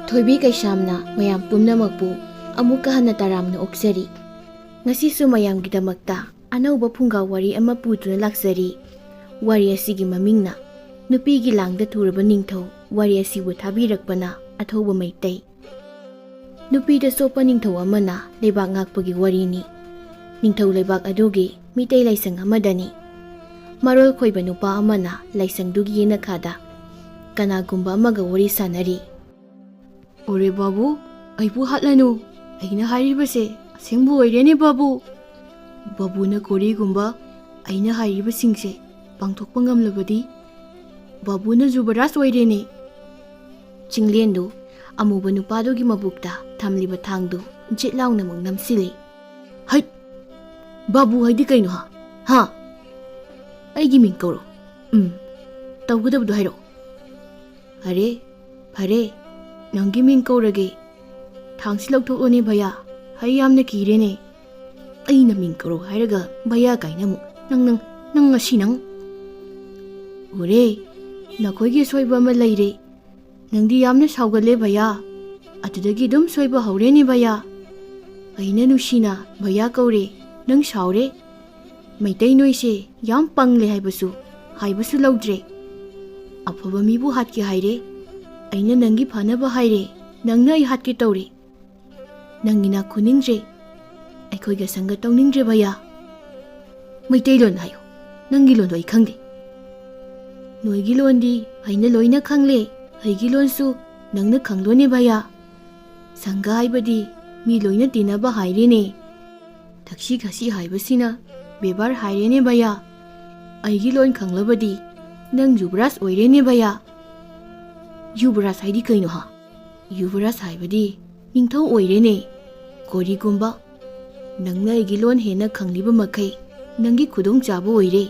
ꯊꯣꯏꯕꯤ ꯀꯩꯁꯥꯝꯅ ꯃꯌꯥꯝ ꯄꯨꯝꯅꯃꯛꯄꯨ ꯑꯃꯨꯛꯀ ꯍꯟꯅ ꯇꯔꯥꯝꯅ ꯑꯣꯛꯆꯔꯤ꯫ ꯉꯁꯤꯁꯨ ꯃꯌꯥꯝꯒꯤꯗꯃꯛꯇ ꯑꯅꯧꯕ ꯐꯨꯡꯒꯥ ꯋꯥꯔꯤ ꯑꯃ ꯄꯨꯗꯨꯅ ꯂꯥꯛꯆꯔꯤ꯫ ꯋꯥꯔꯤ ꯑꯁꯤꯒꯤ ꯃꯃꯤꯡꯅ ꯅꯨꯄꯤꯒꯤ ꯂꯥꯡꯗ ꯊꯨꯔꯕ ꯅꯤꯡꯊꯧ꯫ ꯋꯥꯔꯤ ꯑꯁꯤꯕꯨ ꯊꯥꯕꯤꯔꯛꯄꯅ ꯑꯊꯧꯕ ꯃꯩꯇꯩ꯫ ꯅꯨꯄꯤꯗ ꯆꯣꯞꯄ ꯅꯤꯡꯊꯧ ꯑꯃꯅ ꯂꯩꯕꯥꯛ ꯉꯥꯛꯄꯒꯤ ꯋꯥꯔꯤꯅꯤ꯫ ꯅꯤꯡꯊꯧ ꯂꯩꯕꯥꯛ ꯑꯗꯨꯒꯤ ꯃꯤꯇꯩ ꯂꯥꯏꯁꯪ ꯑꯃꯗꯅꯤ ꯃꯔꯣꯜ ꯈꯣꯏꯕ ꯅꯨꯄꯥ ꯑꯃꯅ ꯂꯥꯏꯁꯪꯗꯨꯒꯤ ꯌꯦꯅꯈꯥꯗ ꯀꯅꯥꯒꯨꯝꯕ ꯑꯃꯒ ꯋꯥꯔꯤ ꯁꯥꯟꯅꯔꯤ꯫ "ꯑꯣꯔꯦ ꯕꯥꯕꯨ, ꯑꯩꯕꯨ ꯍꯥꯠꯂꯅꯨ, ꯑꯩꯅ ꯍꯥꯏꯔꯤꯕꯁꯦ ꯑꯁꯦꯡꯕ ꯑꯣꯏꯔꯦꯅꯦ ꯕꯥꯕꯨ꯫ ꯕꯥꯕꯨꯅ ꯀꯣꯔꯤꯒꯨꯝꯕ ꯑꯩꯅ ꯍꯥꯏꯔꯤꯕꯁꯤꯡꯁꯦ ꯄꯥꯡꯊꯣꯛꯄ ꯉꯝꯂꯕꯗꯤ ꯕꯥꯕꯨꯅ ꯌꯨꯕꯔꯥꯖ ꯑꯣꯏꯔꯦꯅꯦ." ꯆꯤꯡꯂꯦꯟꯗꯨ ꯑꯃꯨꯕ ꯅꯨꯄꯥꯗꯨꯒꯤ ꯃꯕꯨꯛꯇ ꯊꯝꯂꯤꯕ ꯊꯥꯡꯗꯨ ꯖꯤꯠ ꯂꯥꯎꯅ ꯑꯃꯨꯛ ꯅꯝꯁꯤꯜꯂꯤ꯫ "ꯍꯩꯠ! ꯕꯥꯕꯨ ꯍꯥꯏꯗꯤ ꯀꯩꯅꯣ ꯍꯥ? ꯑꯩꯒꯤ ꯃꯤꯡ ꯀꯧꯔꯣ꯫ ꯇꯧꯒꯗꯕꯗꯣ ꯍꯥꯏꯔꯛꯑꯣ." "ꯑꯔꯦ, ꯐꯔꯦ, ꯅꯪꯒꯤ ꯃꯤꯡ ꯀꯧꯔꯒꯦ꯫ ꯊꯥꯡꯁꯤ ꯂꯧꯊꯣꯛꯂꯣꯅꯦ ꯚꯩꯌꯥ, ꯑꯩ ꯌꯥꯝꯅ ꯀꯤꯔꯦꯅꯦ꯫ ꯑꯩꯅ ꯃꯤꯡ ꯀꯧꯔꯣ ꯍꯥꯏꯔꯒ ꯚꯩꯌꯥ ꯀꯥꯏꯅ ꯑꯃꯨꯛ ꯅꯪ ꯉꯁꯤ ꯅꯪ." "ꯑꯣꯔꯦ, ꯅꯈꯣꯏꯒꯤ ꯁꯣꯏꯕ ꯑꯃ ꯂꯩꯔꯦ꯫ ꯅꯪꯗꯤ ꯌꯥꯝꯅ ꯁꯥꯎꯒꯠꯂꯦ ꯚꯩꯌꯥ꯫ ꯑꯗꯨꯗꯒꯤ ꯑꯗꯨꯝ ꯁꯣꯏꯕ ꯍꯧꯔꯦꯅꯦ ꯚꯩꯌꯥ꯫ ꯑꯩꯅ ꯅꯨꯡꯁꯤꯅ ꯚꯩꯌꯥ ꯀꯧꯔꯦ, ꯅꯪ ꯁꯥꯎꯔꯦ꯫ ꯃꯩꯇꯩ ꯅꯣꯏꯁꯦ ꯌꯥꯝ ꯄꯪꯂꯦ ꯍꯥꯏꯕꯁꯨ ꯂꯧꯗ꯭ꯔꯦ꯫ ꯑꯐꯕ ꯃꯤꯕꯨ ꯍꯥꯠꯀꯦ ꯍꯥꯏꯔꯦ, ꯑꯩꯅ ꯅꯪꯒꯤ ꯐꯅꯕ ꯍꯥꯏꯔꯦ, ꯅꯪꯅ ꯑꯩ ꯍꯥꯠꯀꯦ ꯇꯧꯔꯦ꯫ ꯅꯪꯒꯤ ꯅꯥꯛ ꯈꯨꯅꯤꯡꯗ꯭ꯔꯦ, ꯑꯩꯈꯣꯏꯒ ꯁꯪꯒ ꯇꯧꯅꯤꯡꯗ꯭ꯔꯦ ꯚꯩꯌꯥ꯫ ꯃꯩꯇꯩꯂꯣꯟ ꯍꯥꯏꯌꯣ, ꯅꯪꯒꯤ ꯂꯣꯟꯗꯣ ꯑꯩ ꯈꯪꯗꯦ." "ꯅꯣꯏꯒꯤ ꯂꯣꯟꯗꯤ ꯑꯩꯅ ꯂꯣꯏꯅ ꯈꯪꯂꯦ, ꯑꯩꯒꯤ ꯂꯣꯟꯁꯨ ꯅꯪꯅ ꯈꯪꯂꯣꯅꯦ ꯚꯩꯌꯥ꯫ ꯁꯪꯒ ꯍꯥꯏꯕꯗꯤ ꯃꯤ ꯂꯣꯏꯅ ꯇꯤꯟꯅꯕ ꯍꯥꯏꯔꯦꯅꯦ꯫ ꯊꯛꯁꯤ ꯈꯥꯁꯤ ꯍꯥꯏꯕꯁꯤꯅ ꯕꯦꯕꯥꯔ ꯍꯥꯏꯔꯦꯅꯦ ꯚꯩꯌꯥ꯫ ꯑꯩꯒꯤ ꯂꯣꯟ ꯈꯪꯂꯕꯗꯤ ꯅꯪ ꯌꯨꯕꯔꯥꯖ ꯑꯣꯏꯔꯦꯅꯦ ꯚꯩꯌꯥ." "ꯌꯨꯕꯔꯥꯖ ꯍꯥꯏꯗꯤ ꯀꯩꯅꯣ ꯍꯥ?" "ꯌꯨꯕꯔꯥꯖ ꯍꯥꯏꯕꯗꯤ ꯅꯤꯡꯊꯧ ꯑꯣꯏꯔꯦꯅꯦ꯫ ꯀꯣꯔꯤꯒꯨꯝꯕ ꯅꯪꯅ ꯑꯩꯒꯤ ꯂꯣꯟ ꯍꯦꯟꯅ ꯈꯪꯂꯤꯕ ꯃꯈꯩ ꯅꯪꯒꯤ ꯈꯨꯗꯣꯡꯆꯥꯕ ꯑꯣꯏꯔꯦ꯫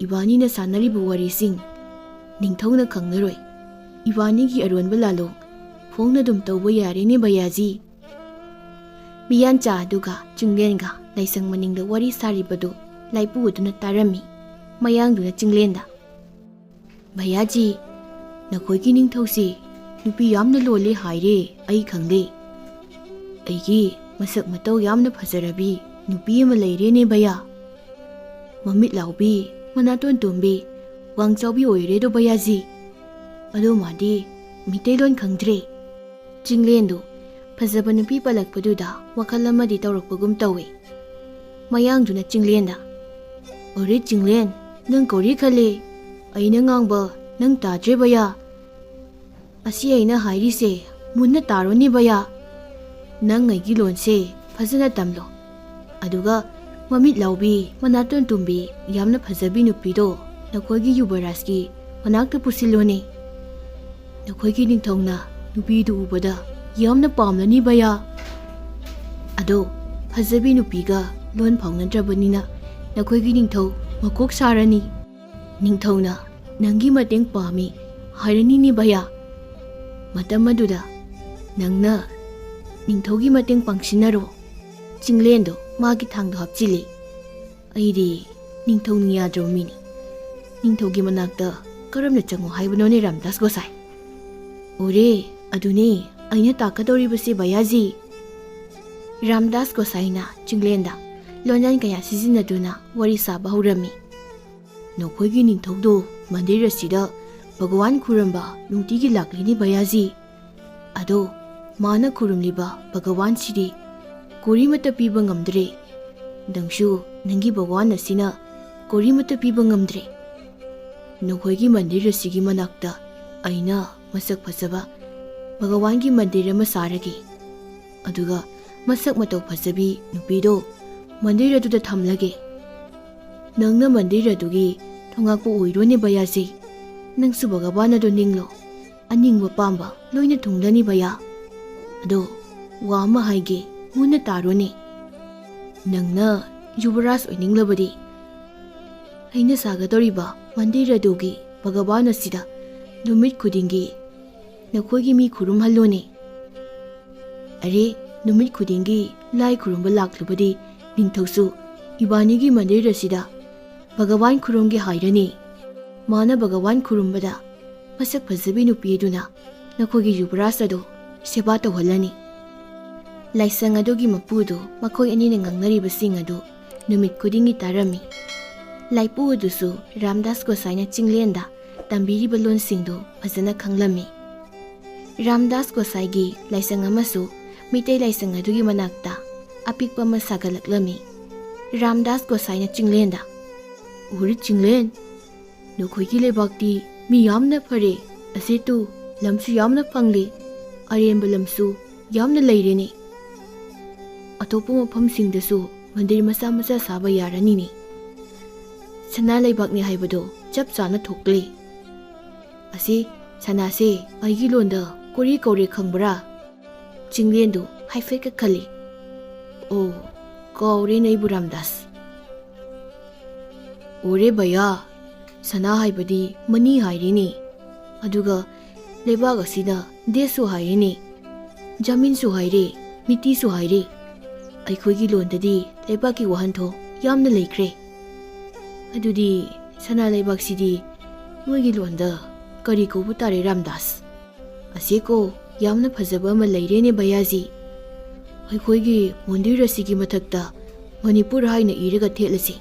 ꯏꯕꯥꯅꯤꯅ ꯁꯥꯟꯅꯔꯤꯕ ꯋꯥꯔꯤꯁꯤꯡ ꯅꯤꯡꯊꯧꯅ ꯈꯪꯂꯔꯣꯏ꯫ ꯏꯕꯥꯅꯤꯒꯤ ꯑꯔꯣꯟꯕ ꯂꯥꯂꯣꯡ ꯐꯣꯡꯅ ꯑꯗꯨꯝ ꯇꯧꯕ ꯌꯥꯔꯦꯅꯦ ꯚꯩꯌꯥꯖꯤ." ꯃꯤꯌꯥꯟꯆꯥ ꯑꯗꯨꯒ ꯆꯤꯡꯂꯦꯟꯒ ꯂꯥꯏꯁꯪ ꯃꯅꯤꯡꯗ ꯋꯥꯔꯤ ꯁꯥꯔꯤꯕꯗꯨ ꯂꯥꯏꯄꯨ ꯑꯗꯨꯅ ꯇꯥꯔꯝꯃꯤ꯫ ꯃꯌꯥꯡꯗꯨꯅ ꯆꯤꯡꯂꯦꯟꯗ, "ꯚꯩꯌꯥꯖꯤ, ꯅꯈꯣꯏꯒꯤ ꯅꯤꯡꯊꯧꯁꯤ ꯅꯨꯄꯤ ꯌꯥꯝꯅ ꯂꯣꯜꯂꯦ ꯍꯥꯏꯔꯦ, ꯑꯩ ꯈꯪꯂꯦ꯫ ꯑꯩꯒꯤ ꯃꯁꯛ ꯃꯇꯧ ꯌꯥꯝꯅ ꯐꯖꯔꯕꯤ ꯅꯨꯄꯤ ꯑꯃ ꯂꯩꯔꯦꯅꯦ ꯚꯩꯌꯥ꯫ ꯃꯃꯤꯠ ꯂꯥꯎꯕꯤ, ꯃꯅꯥꯇꯣꯟ ꯇꯨꯝꯕꯤ, ꯋꯥꯡ ꯆꯥꯎꯕꯤ ꯑꯣꯏꯔꯦꯗꯣ ꯚꯩꯌꯥꯖꯤ꯫ ꯑꯗꯣ ꯃꯥꯗꯤ ꯃꯤꯇꯩꯂꯣꯟ ꯈꯪꯗ꯭ꯔꯦ." ꯆꯤꯡꯂꯦꯟꯗꯨ ꯐꯖꯕ ꯅꯨꯄꯤ ꯄꯜꯂꯛꯄꯗꯨꯗ ꯋꯥꯈꯜ ꯑꯃꯗꯤ ꯇꯧꯔꯛꯄꯒꯨꯝ ꯇꯧꯏ꯫ ꯃꯌꯥꯡꯗꯨꯅ ꯆꯤꯡꯂꯦꯟꯗ, "ꯑꯣꯔꯦ ꯆꯤꯡꯂꯦꯟ, ꯅꯪ ꯀꯧꯔꯤ ꯈꯜꯂꯦ, ꯑꯩꯅ ꯉꯥꯡꯕ ꯅꯪ ꯇꯥꯗ꯭ꯔꯦ ꯚꯩꯌꯥ꯫ ꯑꯁꯤ ꯑꯩꯅ ꯍꯥꯏꯔꯤꯁꯦ ꯃꯨꯟꯅ ꯇꯥꯔꯣꯅꯦ ꯚꯩꯌꯥ꯫ ꯅꯪ ꯑꯩꯒꯤ ꯂꯣꯟꯁꯦ ꯐꯖꯅ ꯇꯝꯂꯣ, ꯑꯗꯨꯒ ꯃꯃꯤꯠ ꯂꯥꯎꯕꯤ, ꯃꯅꯥꯇꯣꯟ ꯇꯨꯝꯕꯤ, ꯌꯥꯝꯅ ꯐꯖꯕꯤ ꯅꯨꯄꯤꯗꯣ ꯅꯈꯣꯏꯒꯤ ꯌꯨꯕꯔꯥꯖꯀꯤ ꯃꯅꯥꯛꯇ ꯄꯨꯁꯤꯜꯂꯣꯅꯦ꯫ ꯅꯈꯣꯏꯒꯤ ꯅꯤꯡꯊꯧꯅ ꯅꯨꯄꯤꯗꯨ ꯎꯕꯗ ꯌꯥꯝꯅ ꯄꯥꯝꯂꯅꯤ ꯚꯩꯌꯥ꯫ ꯑꯗꯣ ꯐꯖꯕꯤ ꯅꯨꯄꯤꯒ ꯂꯣꯟ ꯐꯥꯎꯅꯗ꯭ꯔꯕꯅꯤꯅ ꯅꯈꯣꯏꯒꯤ ꯅꯤꯡꯊꯧ ꯃꯀꯣꯛ ꯁꯥꯔꯅꯤ꯫ ꯅꯤꯡꯊꯧꯅ ꯅꯪꯒꯤ ꯃꯇꯦꯡ ꯄꯥꯝꯃꯤ ꯍꯥꯏꯔꯅꯤꯅꯦ ꯚꯩꯌꯥ꯫ ꯃꯇꯝ ꯑꯗꯨꯗ ꯅꯪꯅ ꯅꯤꯡꯊꯧꯒꯤ ꯃꯇꯦꯡ ꯄꯥꯡꯁꯤꯟꯅꯔꯣ." ꯆꯤꯡꯂꯦꯟꯗꯨ ꯃꯥꯒꯤ ꯊꯥꯡꯗꯣ ꯍꯥꯞꯆꯤꯜꯂꯤ꯫ "ꯑꯩꯗꯤ ꯅꯤꯡꯊꯧꯅ ꯌꯥꯗ꯭ꯔꯕ ꯃꯤꯅꯤ꯫ ꯅꯤꯡꯊꯧꯒꯤ ꯃꯅꯥꯛꯇ ꯀꯔꯝꯅ ꯆꯪꯉꯣ ꯍꯥꯏꯕꯅꯣꯅꯦ ꯔꯥꯝꯗꯥꯁ ꯒꯣꯁꯥꯏ?" "ꯑꯣꯔꯦ, ꯑꯗꯨꯅꯦ ꯑꯩꯅ ꯇꯥꯛꯀꯗꯧꯔꯤꯕꯁꯦ ꯚꯩꯌꯥꯖꯤ." ꯔꯥꯝꯗꯥꯁ ꯒꯣꯁꯥꯏꯅ ꯆꯤꯡꯂꯦꯟꯗ ꯂꯣꯟꯌꯥꯟ ꯀꯌꯥ ꯁꯤꯖꯤꯟꯅꯗꯨꯅ ꯋꯥꯔꯤ ꯁꯥꯕ ꯍꯧꯔꯝꯃꯤ꯫ "ꯅꯈꯣꯏꯒꯤ ꯅꯤꯡꯊꯧꯗꯣ ꯃꯟꯗꯤꯔ ꯑꯁꯤꯗ ꯚꯒꯋꯥꯟ ꯈꯨꯔꯨꯝꯕ ꯅꯨꯡꯇꯤꯒꯤ ꯂꯥꯛꯂꯤꯅꯤ ꯚꯩꯌꯥꯖꯤ꯫ ꯑꯗꯣ ꯃꯥꯅ ꯈꯨꯔꯨꯝꯂꯤꯕ ꯚꯒꯋꯥꯟꯁꯤꯗꯤ ꯀꯣꯔꯤꯃꯠꯇ ꯄꯤꯕ ꯉꯝꯗ꯭ꯔꯦ꯫ ꯅꯪꯁꯨ ꯅꯪꯒꯤ ꯚꯒꯋꯥꯟ ꯑꯁꯤꯅ ꯀꯣꯔꯤꯃꯠꯇ ꯄꯤꯕ ꯉꯝꯗ꯭ꯔꯦ꯫ ꯅꯈꯣꯏꯒꯤ ꯃꯟꯗꯤꯔ ꯑꯁꯤꯒꯤ ꯃꯅꯥꯛꯇ ꯑꯩꯅ ꯃꯁꯛ ꯐꯖꯕ ꯚꯒꯋꯥꯟꯒꯤ ꯃꯟꯗꯤꯔ ꯑꯃ ꯁꯥꯔꯒꯦ, ꯑꯗꯨꯒ ꯃꯁꯛ ꯃꯇꯧ ꯐꯖꯕꯤ ꯅꯨꯄꯤꯗꯣ ꯃꯟꯗꯤꯔ ꯑꯗꯨꯗ ꯊꯝꯂꯒꯦ꯫ ꯅꯪꯅ ꯃꯟꯗꯤꯔ ꯑꯗꯨꯒꯤ ꯊꯧꯉꯥꯛꯄ ꯑꯣꯏꯔꯣꯅꯦ ꯚꯩꯌꯥꯖꯤ꯫ ꯅꯪꯁꯨ ꯚꯒꯋꯥꯟ ꯑꯗꯨ ꯅꯤꯡꯂꯣ, ꯑꯅꯤꯡꯕ ꯄꯥꯝꯕ ꯂꯣꯏꯅ ꯊꯨꯡꯂꯅꯤ ꯚꯩꯌꯥ꯫ ꯑꯗꯣ ꯋꯥ ꯑꯃ ꯍꯥꯏꯒꯦ, ꯃꯨꯟꯅ ꯇꯥꯔꯣꯅꯦ꯫ ꯅꯪꯅ ꯌꯨꯕꯔꯥꯖ ꯑꯣꯏꯅꯤꯡꯂꯕꯗꯤ ꯑꯩꯅ ꯁꯥꯒꯗꯧꯔꯤꯕ ꯃꯟꯗꯤꯔ ꯑꯗꯨꯒꯤ ꯚꯒꯋꯥꯟ ꯑꯁꯤꯗ ꯅꯨꯃꯤꯠ ꯈꯨꯗꯤꯡꯒꯤ ꯅꯈꯣꯏꯒꯤ ꯃꯤ ꯈꯨꯔꯨꯝꯍꯜꯂꯣꯅꯦ꯫ ꯑꯔꯦ, ꯅꯨꯃꯤꯠ ꯈꯨꯗꯤꯡꯒꯤ ꯂꯥꯏ ꯈꯨꯔꯨꯝꯕ ꯂꯥꯛꯂꯕꯗꯤ ꯅꯤꯡꯊꯧꯁꯨ ꯏꯕꯥꯅꯤꯒꯤ ꯃꯟꯗꯤꯔ ꯑꯁꯤꯗ ꯚꯒꯋꯥꯟ ꯈꯨꯔꯨꯝꯒꯦ ꯍꯥꯏꯔꯅꯤ꯫ ꯃꯥꯅ ꯚꯒꯋꯥꯟ ꯈꯨꯔꯨꯝꯕꯗ ꯃꯁꯛ ꯐꯖꯕꯤ ꯅꯨꯄꯤ ꯑꯗꯨꯅ ꯅꯈꯣꯏꯒꯤ ꯌꯨꯕꯔꯥꯖ ꯑꯗꯨ ꯁꯦꯕꯥ ꯇꯧꯍꯜꯂꯅꯤ꯫ ꯂꯥꯏꯁꯪ ꯑꯗꯨꯒꯤ ꯃꯄꯨꯗꯨ ꯃꯈꯣꯏ ꯑꯅꯤꯅ ꯉꯥꯡꯅꯔꯤꯕꯁꯤꯡ ꯑꯗꯨ ꯅꯨꯃꯤꯠ ꯈꯨꯗꯤꯡꯒꯤ ꯇꯥꯔꯝꯃꯤ꯫ ꯂꯥꯏꯄꯨ ꯑꯗꯨꯁꯨ ꯔꯥꯝꯗꯥꯁ ꯒꯣꯁꯥꯏꯅ ꯆꯤꯡꯂꯦꯟꯗ ꯇꯝꯕꯤꯔꯤꯕ ꯂꯣꯟꯁꯤꯡꯗꯨ ꯐꯖꯅ ꯈꯪꯂꯝꯃꯤ꯫ ꯔꯥꯝꯗꯥꯁ ꯒꯣꯁꯥꯏꯒꯤ ꯂꯥꯏꯁꯪ ꯑꯃꯁꯨ ꯃꯤꯇꯩ ꯂꯥꯏꯁꯪ ꯑꯗꯨꯒꯤ ꯃꯅꯥꯛꯇ ꯑꯄꯤꯛꯄ ꯑꯃ ꯁꯥꯒꯠꯂꯛꯂꯝꯃꯤ꯫ ꯔꯥꯝꯗꯥꯁ ꯒꯣꯁꯥꯏꯅ ꯆꯤꯡꯂꯦꯟꯗ, "ꯎꯔꯤ ꯆꯤꯡꯂꯦꯟ, ꯅꯈꯣꯏꯒꯤ ꯂꯩꯕꯥꯛꯇꯤ ꯃꯤ ꯌꯥꯝꯅ ꯐꯔꯦ, ꯑꯁꯦꯇꯨ ꯂꯝꯁꯨ ꯌꯥꯝꯅ ꯐꯪꯂꯦ, ꯑꯔꯦꯝꯕ ꯂꯝꯁꯨ ꯌꯥꯝꯅ ꯂꯩꯔꯦꯅꯦ꯫ ꯑꯇꯣꯞꯄ ꯃꯐꯝꯁꯤꯡꯗꯁꯨ ꯃꯟꯗꯤꯔ ꯃꯆꯥ ꯃꯆꯥ ꯁꯥꯕ ꯌꯥꯔꯅꯤꯅꯦ꯫ ꯁꯅꯥ ꯂꯩꯕꯥꯛꯅꯤ ꯍꯥꯏꯕꯗꯣ ꯆꯞ ꯆꯥꯅ ꯊꯣꯛꯂꯦ꯫ ꯑꯁꯤ ꯁꯅꯥꯁꯦ ꯑꯩꯒꯤ ꯂꯣꯟꯗ ꯀꯣꯔꯤ ꯀꯧꯔꯦ ꯈꯪꯕ꯭ꯔꯥ?" ꯆꯤꯡꯂꯦꯟꯗꯨ ꯍꯥꯏꯐꯦꯠꯀ ꯈꯜꯂꯤ꯫ "ꯑꯣ, ꯀꯥꯎꯔꯦꯅꯦ ꯑꯩꯕꯨ ꯔꯥꯝꯗꯥꯁ꯫ ꯑꯣꯔꯦ ꯚꯌꯥ, ꯁꯅꯥ ꯍꯥꯏꯕꯗꯤ ꯃꯅꯤ ꯍꯥꯏꯔꯦꯅꯦ, ꯑꯗꯨꯒ ꯂꯩꯕꯥꯛ ꯑꯁꯤꯅ ꯗꯦꯁꯁꯨ ꯍꯥꯏꯔꯦꯅꯦ, ꯖꯃꯤꯟꯁꯨ ꯍꯥꯏꯔꯦ, ꯃꯤꯇꯤꯁꯨ ꯍꯥꯏꯔꯦ꯫ ꯑꯩꯈꯣꯏꯒꯤ ꯂꯣꯟꯗꯗꯤ ꯂꯩꯕꯥꯛꯀꯤ ꯋꯥꯍꯟꯊꯣꯛ ꯌꯥꯝꯅ ꯂꯩꯈ꯭ꯔꯦ꯫ ꯑꯗꯨꯗꯤ ꯁꯅꯥ ꯂꯩꯕꯥꯛꯁꯤꯗꯤ ꯅꯣꯏꯒꯤ ꯂꯣꯟꯗ ꯀꯔꯤ ꯀꯧꯕ ꯇꯥꯔꯦ ꯔꯥꯝꯗꯥꯁ? ꯑꯁꯦꯀꯣ ꯌꯥꯝꯅ ꯐꯖꯕ ꯑꯃ ꯂꯩꯔꯦꯅꯦ ꯚꯌꯥꯖꯤ꯫ ꯑꯩꯈꯣꯏꯒꯤ ꯃꯟꯗꯤꯔ ꯑꯁꯤꯒꯤ ꯃꯊꯛꯇ ꯃꯅꯤꯄꯨꯔ ꯍꯥꯏꯅ ꯏꯔꯒ ꯊꯦꯠꯂꯁꯤ꯫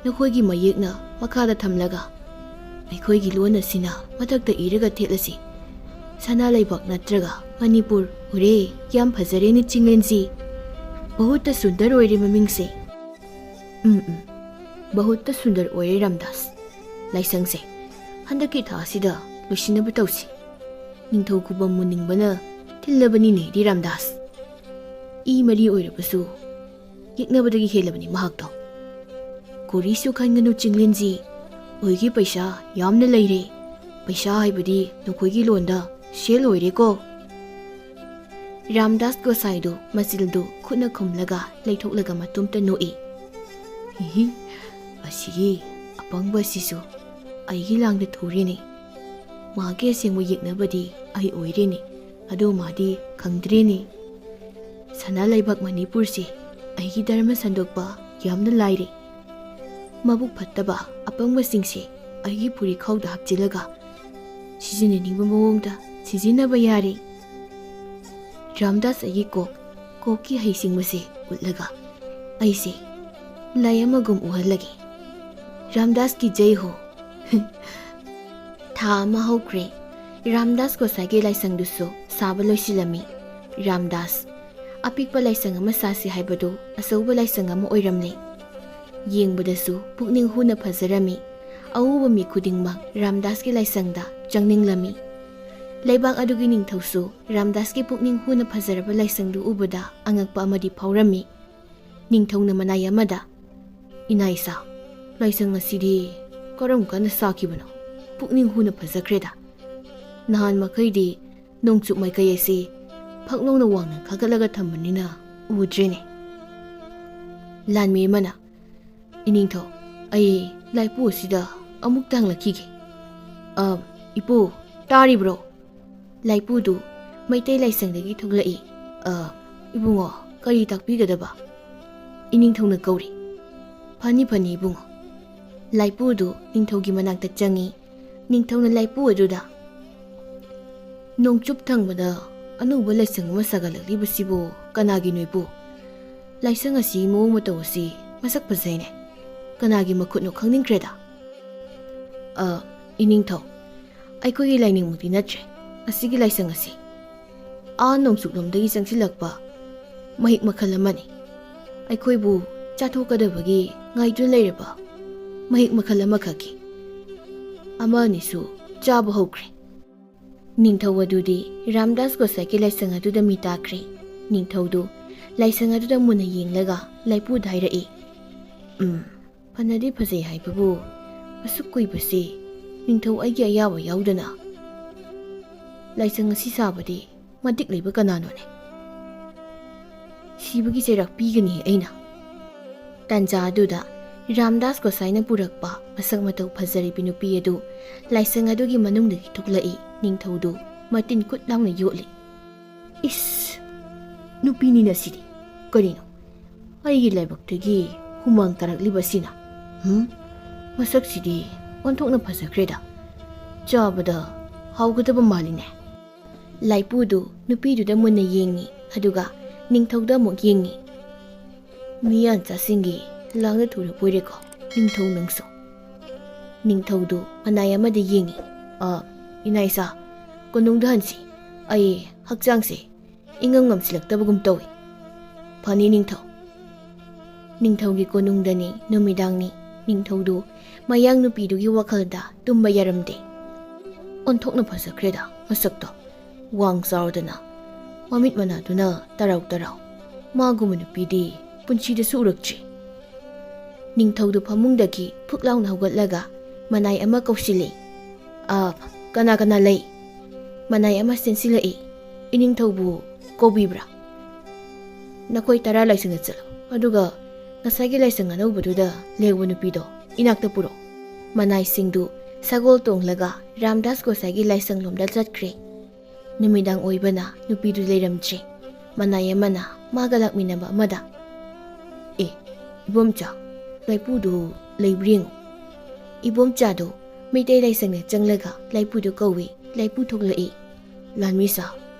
ꯅꯈꯣꯏꯒꯤ ꯃꯌꯦꯛꯅ ꯃꯈꯥꯗ ꯊꯝꯂꯒ ꯑꯩꯈꯣꯏꯒꯤ ꯂꯣꯟ ꯑꯁꯤꯅ ꯃꯊꯛꯇ ꯏꯔꯒ ꯊꯦꯠꯂꯁꯤ꯫ ꯁꯅꯥ ꯂꯩꯕꯥꯛ ꯅꯠꯇ꯭ꯔꯒ ꯃꯅꯤꯄꯨꯔ꯫ ꯎꯔꯦ, ꯌꯥꯝ ꯐꯖꯔꯦꯅꯦ ꯆꯤꯡꯂꯦꯟꯁꯤ꯫ ꯕꯍꯨꯠꯇ ꯁꯨꯟꯗꯔ ꯑꯣꯏꯔꯦ ꯃꯃꯤꯡꯁꯦ꯫ ꯕꯍꯨꯠꯇ ꯁꯨꯟꯗꯔ ꯑꯣꯏꯔꯦ ꯔꯥꯝꯗꯥꯁ꯫ ꯂꯥꯏꯁꯪꯁꯦ ꯍꯟꯗꯛꯀꯤ ꯊꯥꯁꯤꯗ ꯂꯣꯏꯁꯤꯟꯅꯕ ꯇꯧꯁꯤ꯫ ꯅꯤꯡꯊꯧ ꯈꯨꯕꯝ ꯃꯨꯅꯤꯡꯕꯅ ꯊꯤꯜꯂꯕꯅꯤꯅꯦ ꯗꯤ ꯔꯥꯝꯗꯥꯁ꯫ ꯏ ꯃꯔꯤ ꯑꯣꯏꯔꯕꯁꯨ ꯌꯦꯛꯅꯕꯗꯒꯤ ꯍꯦꯜꯂꯕꯅꯤ ꯃꯍꯥꯛꯇꯣ꯫ ꯀꯣꯔꯤꯁꯨ ꯈꯟꯒꯅꯨ ꯆꯤꯡꯂꯦꯟꯁꯤ, ꯑꯩꯒꯤ ꯄꯩꯁꯥ ꯌꯥꯝꯅ ꯂꯩꯔꯦ꯫ ꯄꯩꯁꯥ ꯍꯥꯏꯕꯗꯤ ꯅꯈꯣꯏꯒꯤ ꯂꯣꯟꯗ ꯁꯦꯜ ꯑꯣꯏꯔꯦꯀꯣ꯫ ꯔꯥꯝꯗꯥꯁ ꯒꯣꯁꯥꯏꯗꯨ ꯃꯆꯤꯜꯗꯨ ꯈꯨꯠꯅ ꯈꯨꯝꯂꯒ ꯂꯩꯊꯣꯛꯂꯒ ꯃꯇꯨꯝꯇ ꯅꯣꯛꯏ꯫ "ꯍꯤꯍꯤ, ꯑꯁꯤꯒꯤ ꯑꯄꯪꯕ ꯑꯁꯤꯁꯨ ꯑꯩꯒꯤ ꯂꯥꯡꯗ ꯊꯨꯔꯦꯅꯦ꯫ ꯃꯥꯒꯤ ꯑꯁꯦꯡꯕ ꯌꯦꯛꯅꯕꯗꯤ ꯑꯩ ꯑꯣꯏꯔꯦꯅꯦ, ꯑꯗꯣ ꯃꯥꯗꯤ ꯈꯪꯗ꯭ꯔꯦꯅꯦ꯫ ꯁꯅꯥ ꯂꯩꯕꯥꯛ ꯃꯅꯤꯄꯨꯔꯁꯦ ꯑꯩꯒꯤ ꯙꯔꯃ ꯁꯟꯗꯣꯛꯄ ꯌꯥꯝꯅ ꯂꯥꯏꯔꯦ꯫ ꯃꯕꯨꯛ ꯐꯠꯇꯕ ꯑꯄꯪꯕꯁꯤꯡꯁꯦ ꯑꯩꯒꯤ ꯐꯨꯔꯤꯈꯥꯎꯗ ꯍꯥꯞꯆꯤꯜꯂꯒ ꯁꯤꯖꯤꯟꯅꯅꯤꯡꯕ ꯃꯑꯣꯡꯗ ꯁꯤꯖꯤꯟꯅꯕ ꯌꯥꯔꯦ꯫ ꯔꯥꯝꯗꯥꯁ ꯑꯩꯒꯤ ꯀꯣꯛꯀꯤ ꯍꯩꯁꯤꯡꯕꯁꯦ ꯎꯠꯂꯒ ꯑꯩꯁꯦ ꯂꯥꯏ ꯑꯃꯒꯨꯝ ꯎꯍꯜꯂꯒꯦ꯫ ꯔꯥꯝꯗꯥꯁꯀꯤ ꯖꯩ ꯍꯣ." ꯊꯥ ꯑꯃ ꯍꯧꯈ꯭ꯔꯦ꯫ ꯔꯥꯝꯗꯥꯁ ꯒꯣꯁꯥꯏꯒꯤ ꯂꯥꯏꯁꯪꯗꯨꯁꯨ ꯁꯥꯕ ꯂꯣꯏꯁꯤꯜꯂꯝꯃꯤ꯫ ꯔꯥꯝꯗꯥꯁ ꯑꯄꯤꯛꯄ ꯂꯥꯏꯁꯪ ꯑꯃ ꯁꯥꯁꯤ ꯍꯥꯏꯕꯗꯨ ꯑꯆꯧꯕ ꯂꯥꯏꯁꯪ ꯑꯃ ꯑꯣꯏꯔꯝꯂꯦ꯫ ꯌꯦꯡꯕꯗꯁꯨ ꯄꯨꯛꯅꯤꯡ ꯍꯨꯅ ꯐꯖꯔꯝꯃꯤ꯫ ꯑꯎꯕ ꯃꯤ ꯈꯨꯗꯤꯡꯃꯛ ꯔꯥꯝꯗꯥꯁꯀꯤ ꯂꯥꯏꯁꯪꯗ ꯆꯪꯅꯤꯡꯂꯝꯃꯤ꯫ ꯂꯩꯕꯥꯛ ꯑꯗꯨꯒꯤ ꯅꯤꯡꯊꯧꯁꯨ ꯔꯥꯝꯗꯥꯁꯀꯤ ꯄꯨꯛꯅꯤꯡ ꯍꯨꯅ ꯐꯖꯔꯕ ꯂꯥꯏꯁꯪꯗꯨ ꯎꯕꯗ ꯑꯉꯛꯄ ꯑꯃꯗꯤ ꯐꯥꯎꯔꯝꯃꯤ꯫ ꯅꯤꯡꯊꯧꯅ ꯃꯅꯥꯏ ꯑꯃꯗ, "ꯏꯅꯥꯏꯁꯥ, ꯂꯥꯏꯁꯪ ꯑꯁꯤꯗꯤ ꯀꯔꯝ ꯀꯥꯟꯗ ꯁꯥꯈꯤꯕꯅꯣ? ꯄꯨꯛꯅꯤꯡ ꯍꯨꯅ ꯐꯖꯈ꯭ꯔꯦꯗ꯫ ꯅꯍꯥꯟ ꯃꯈꯩꯗꯤ ꯅꯣꯡꯆꯨꯞ ꯃꯥꯏꯀꯩ ꯑꯁꯤ ꯐꯛꯂꯣꯡꯅ ꯋꯥꯡꯅ ꯈꯥꯒꯠꯂꯒ ꯊꯝꯕꯅꯤꯅ ꯎꯗ꯭ꯔꯦꯅꯦ." ꯂꯥꯟꯃꯤ ꯑꯃꯅ, "ꯏꯅꯤꯡꯊꯧ, ꯑꯩ ꯂꯥꯏꯄꯨ ꯑꯁꯤꯗ ꯑꯃꯨꯛꯇ ꯍꯪꯂꯛꯈꯤꯒꯦ." "ꯏꯄꯨ, ꯇꯥꯔꯤꯕ꯭ꯔꯣ?" ꯂꯥꯏꯄꯨꯗꯨ ꯃꯩꯇꯩ ꯂꯥꯏꯁꯪꯗꯒꯤ ꯊꯣꯛꯂꯛꯏ꯫ "ꯏꯕꯨꯡꯉꯣ, ꯀꯔꯤ ꯇꯥꯛꯄꯤꯒꯗꯕ?" ꯏꯅꯤꯡꯊꯧꯅ ꯀꯧꯔꯤ꯫ "ꯐꯅꯤ ꯐꯅꯤ ꯏꯕꯨꯡꯉꯣ." ꯂꯥꯏꯄꯨꯗꯨ ꯅꯤꯡꯊꯧꯒꯤ ꯃꯅꯥꯛꯇ ꯆꯪꯉꯤ꯫ ꯅꯤꯡꯊꯧꯅ ꯂꯥꯏꯄꯨ ꯑꯗꯨꯗ, "ꯅꯣꯡꯆꯨꯞ ꯊꯪꯕꯗ ꯑꯅꯧꯕ ꯂꯥꯏꯁꯪ ꯑꯃ ꯁꯥꯒꯠꯂꯛꯂꯤꯕꯁꯤꯕꯨ ꯀꯅꯥꯒꯤꯅꯣ ꯏꯄꯨ? ꯂꯥꯏꯁꯪ ꯑꯁꯤ ꯃꯑꯣꯡ ꯃꯇꯧ ꯑꯁꯤ ꯃꯁꯛ ꯐꯖꯩꯅꯦ꯫ ꯀꯅꯥꯒꯤ ꯃꯈꯨꯠꯅꯣ ꯈꯪꯅꯤꯡꯈ꯭ꯔꯦꯗ." "ꯏꯅꯤꯡꯊꯧ, ꯑꯩꯈꯣꯏꯒꯤ ꯂꯥꯏꯅꯤꯡꯃꯛꯇꯤ ꯅꯠꯇ꯭ꯔꯦ ꯑꯁꯤꯒꯤ ꯂꯥꯏꯁꯪ ꯑꯁꯤ꯫ ꯅꯣꯡꯆꯨꯞꯂꯣꯝꯗꯒꯤ ꯆꯪꯁꯤꯜꯂꯛꯄ ꯃꯍꯤꯛ ꯃꯈꯜ ꯑꯃꯅꯤ꯫ ꯑꯩꯈꯣꯏꯕꯨ ꯆꯥꯊꯣꯛꯀꯗꯕꯒꯤ ꯉꯥꯏꯗꯨꯅ ꯂꯩꯔꯕ ꯃꯍꯤꯛ ꯃꯈꯜ ꯑꯃꯈꯛꯀꯤ꯫ ꯑꯃ ꯑꯅꯤꯁꯨ ꯆꯥꯕ ꯍꯧꯈ꯭ꯔꯦ." ꯅꯤꯡꯊꯧ ꯑꯗꯨꯗꯤ ꯔꯥꯝꯗꯥꯁ ꯒꯣꯁꯥꯏꯒꯤ ꯂꯥꯏꯁꯪ ꯑꯗꯨꯗ ꯃꯤ ꯇꯥꯈ꯭ꯔꯦ꯫ ꯅꯤꯡꯊꯧꯗꯨ ꯂꯥꯏꯁꯪ ꯑꯗꯨꯗ ꯃꯨꯟꯅ ꯌꯦꯡꯂꯒ ꯂꯥꯏꯄꯨꯗ ꯍꯥꯏꯔꯛꯏ꯫ "ꯐꯅꯗꯤ ꯐꯖꯩ ꯍꯥꯏꯕꯕꯨ ꯑꯁꯨꯛ ꯀꯨꯏꯕꯁꯤ ꯅꯤꯡꯊꯧ ꯑꯩꯒꯤ ꯑꯌꯥꯕ ꯌꯥꯎꯗꯅ ꯂꯥꯏꯁꯪ ꯑꯁꯤ ꯁꯥꯕꯗꯤ ꯃꯇꯤꯛ ꯂꯩꯕ ꯀꯅꯥꯅꯣꯅꯦ? ꯁꯤꯕꯒꯤ ꯆꯩꯔꯥꯛ ꯄꯤꯒꯅꯤ ꯑꯩꯅ." ꯇꯥꯟꯖꯥ ꯑꯗꯨꯗ ꯔꯥꯝꯗꯥꯁ ꯒꯣꯁꯥꯏꯅ ꯄꯨꯔꯛꯄ ꯃꯁꯛ ꯃꯇꯧ ꯐꯖꯔꯤꯕꯤ ꯅꯨꯄꯤ ꯑꯗꯨ ꯂꯥꯏꯁꯪ ꯑꯗꯨꯒꯤ ꯃꯅꯨꯡꯗꯒꯤ ꯊꯣꯛꯂꯛꯏ꯫ ꯅꯤꯡꯊꯧꯗꯨ ꯃꯇꯤꯟ ꯀꯨꯠ ꯂꯥꯎꯅ ꯌꯣꯠꯂꯤ꯫ "ꯏꯁ, ꯅꯨꯄꯤꯅꯤꯅ ꯁꯤꯗꯤ ꯀꯔꯤꯅꯣ? ꯑꯩꯒꯤ ꯂꯥꯏꯕꯛꯇꯒꯤ ꯍꯨꯃꯥꯡ ꯇꯥꯔꯛꯂꯤꯕꯁꯤꯅ? ꯃꯁꯛꯁꯤꯗꯤ ꯑꯣꯟꯊꯣꯛꯅ ꯐꯖꯈ꯭ꯔꯦꯗ꯫ ꯆꯥꯕꯗ ꯍꯥꯎꯒꯗꯕ ꯃꯥꯜꯂꯤꯅꯦ." ꯂꯥꯏꯄꯨꯗꯨ ꯅꯨꯄꯤꯗꯨꯗ ꯃꯨꯟꯅ ꯌꯦꯡꯉꯤ ꯑꯗꯨꯒ ꯅꯤꯡꯊꯧꯗ ꯑꯃꯨꯛ ꯌꯦꯡꯉꯤ꯫ ꯃꯤꯌꯥꯟꯆꯥꯁꯤꯡꯒꯤ ꯂꯥꯡꯗ ꯊꯨꯔꯛꯄꯣꯏꯔꯦꯀꯣ ꯅꯤꯡꯊꯧ ꯅꯪꯁꯨ꯫ ꯅꯤꯡꯊꯧꯗꯨ ꯃꯅꯥꯏ ꯑꯃꯗ ꯌꯦꯡꯉꯤ꯫ ꯏꯅꯥꯏꯆꯥ ꯀꯣꯅꯨꯡꯗ ꯍꯟꯁꯤ, ꯑꯩ ꯍꯛꯆꯥꯡꯁꯦ ꯏꯉꯝ ꯉꯝꯁꯤꯜꯂꯛꯇꯕꯒꯨꯝ ꯇꯧꯏ꯫ ꯐꯅꯤ ꯅꯤꯡꯊꯧ꯫ ꯅꯤꯡꯊꯧꯒꯤ ꯀꯣꯅꯨꯡꯗꯅꯤ, ꯅꯨꯃꯤꯗꯥꯡꯅꯤ꯫ ꯅꯤꯡꯊꯧꯗꯨ ꯃꯌꯥꯡ ꯅꯨꯄꯤꯗꯨꯒꯤ ꯋꯥꯈꯜꯗ ꯇꯨꯝꯕ ꯌꯥꯔꯝꯗꯦ꯫ ꯑꯣꯟꯊꯣꯛꯅ ꯐꯖꯈ꯭ꯔꯦꯗ ꯃꯁꯛꯇꯣ, ꯋꯥꯡ ꯆꯥꯎꯔꯗꯅ, ꯃꯃꯤꯠ ꯃꯅꯥꯗꯨꯅ ꯇꯔꯥꯎ ꯇꯔꯥꯎ, ꯃꯥꯒꯨꯝꯕ ꯅꯨꯄꯤꯗꯤ ꯄꯨꯟꯁꯤꯗꯁꯨ ꯎꯔꯛꯇ꯭ꯔꯤ꯫ ꯅꯤꯡꯊꯧꯗꯨ ꯐꯃꯨꯡꯗꯒꯤ ꯐꯨꯛ ꯂꯥꯎꯅ ꯍꯧꯒꯠꯂꯒ ꯃꯅꯥꯏ ꯑꯃ ꯀꯧꯁꯤꯜꯂꯤ꯫ ꯀꯅꯥ ꯀꯅꯥ ꯂꯩ? ꯃꯅꯥꯏ ꯑꯃ ꯆꯦꯟꯁꯤꯜꯂꯛꯏ꯫ ꯏꯅꯤꯡꯊꯧꯕꯨ ꯀꯧꯕꯤꯕ꯭ꯔꯥ? ꯅꯈꯣꯏ 10 ꯂꯥꯏꯁꯪꯗ ꯆꯠꯂꯣ, ꯑꯗꯨꯒ ꯉꯁꯥꯏꯒꯤ ꯂꯥꯏꯁꯪ ꯑꯅꯧꯕꯗꯨꯗ ꯂꯦꯛꯕ ꯅꯨꯄꯤꯗꯣ ꯏꯅꯥꯛꯇ ꯄꯨꯔꯛꯑꯣ꯫ ꯃꯅꯥꯏꯁꯤꯡꯗꯨ ꯁꯒꯣꯜ ꯇꯣꯡꯂꯒ ꯔꯥꯝꯗꯥꯁ ꯒꯣꯁꯥꯏꯒꯤ ꯂꯥꯏꯁꯪ ꯂꯣꯝꯗ ꯆꯠꯈ꯭ꯔꯦ꯫ ꯅꯨꯃꯤꯗꯥꯡ ꯑꯣꯏꯕꯅ ꯅꯨꯄꯤꯗꯨ ꯂꯩꯔꯝꯗ꯭ꯔꯦ꯫ ꯃꯅꯥꯏ ꯑꯃꯅ ꯃꯥꯒ ꯂꯥꯛꯃꯤꯟꯅꯕ ꯑꯃꯗ, ꯏꯕꯣꯝꯆꯥ, ꯂꯥꯏꯄꯨꯗꯨ ꯂꯩꯕ꯭ꯔ ꯌꯦꯡꯉꯨ꯫ ꯏꯕꯣꯝꯆꯥꯗꯨ ꯃꯩꯇꯩ ꯂꯥꯏꯁꯪꯗ ꯆꯪꯂꯒ ꯂꯥꯏꯄꯨꯗꯨ ꯀꯧꯏ꯫ ꯂꯥꯏꯄꯨ ꯊꯣꯛꯂꯛꯏ꯫ ꯂꯥꯟꯃꯤꯁꯥ,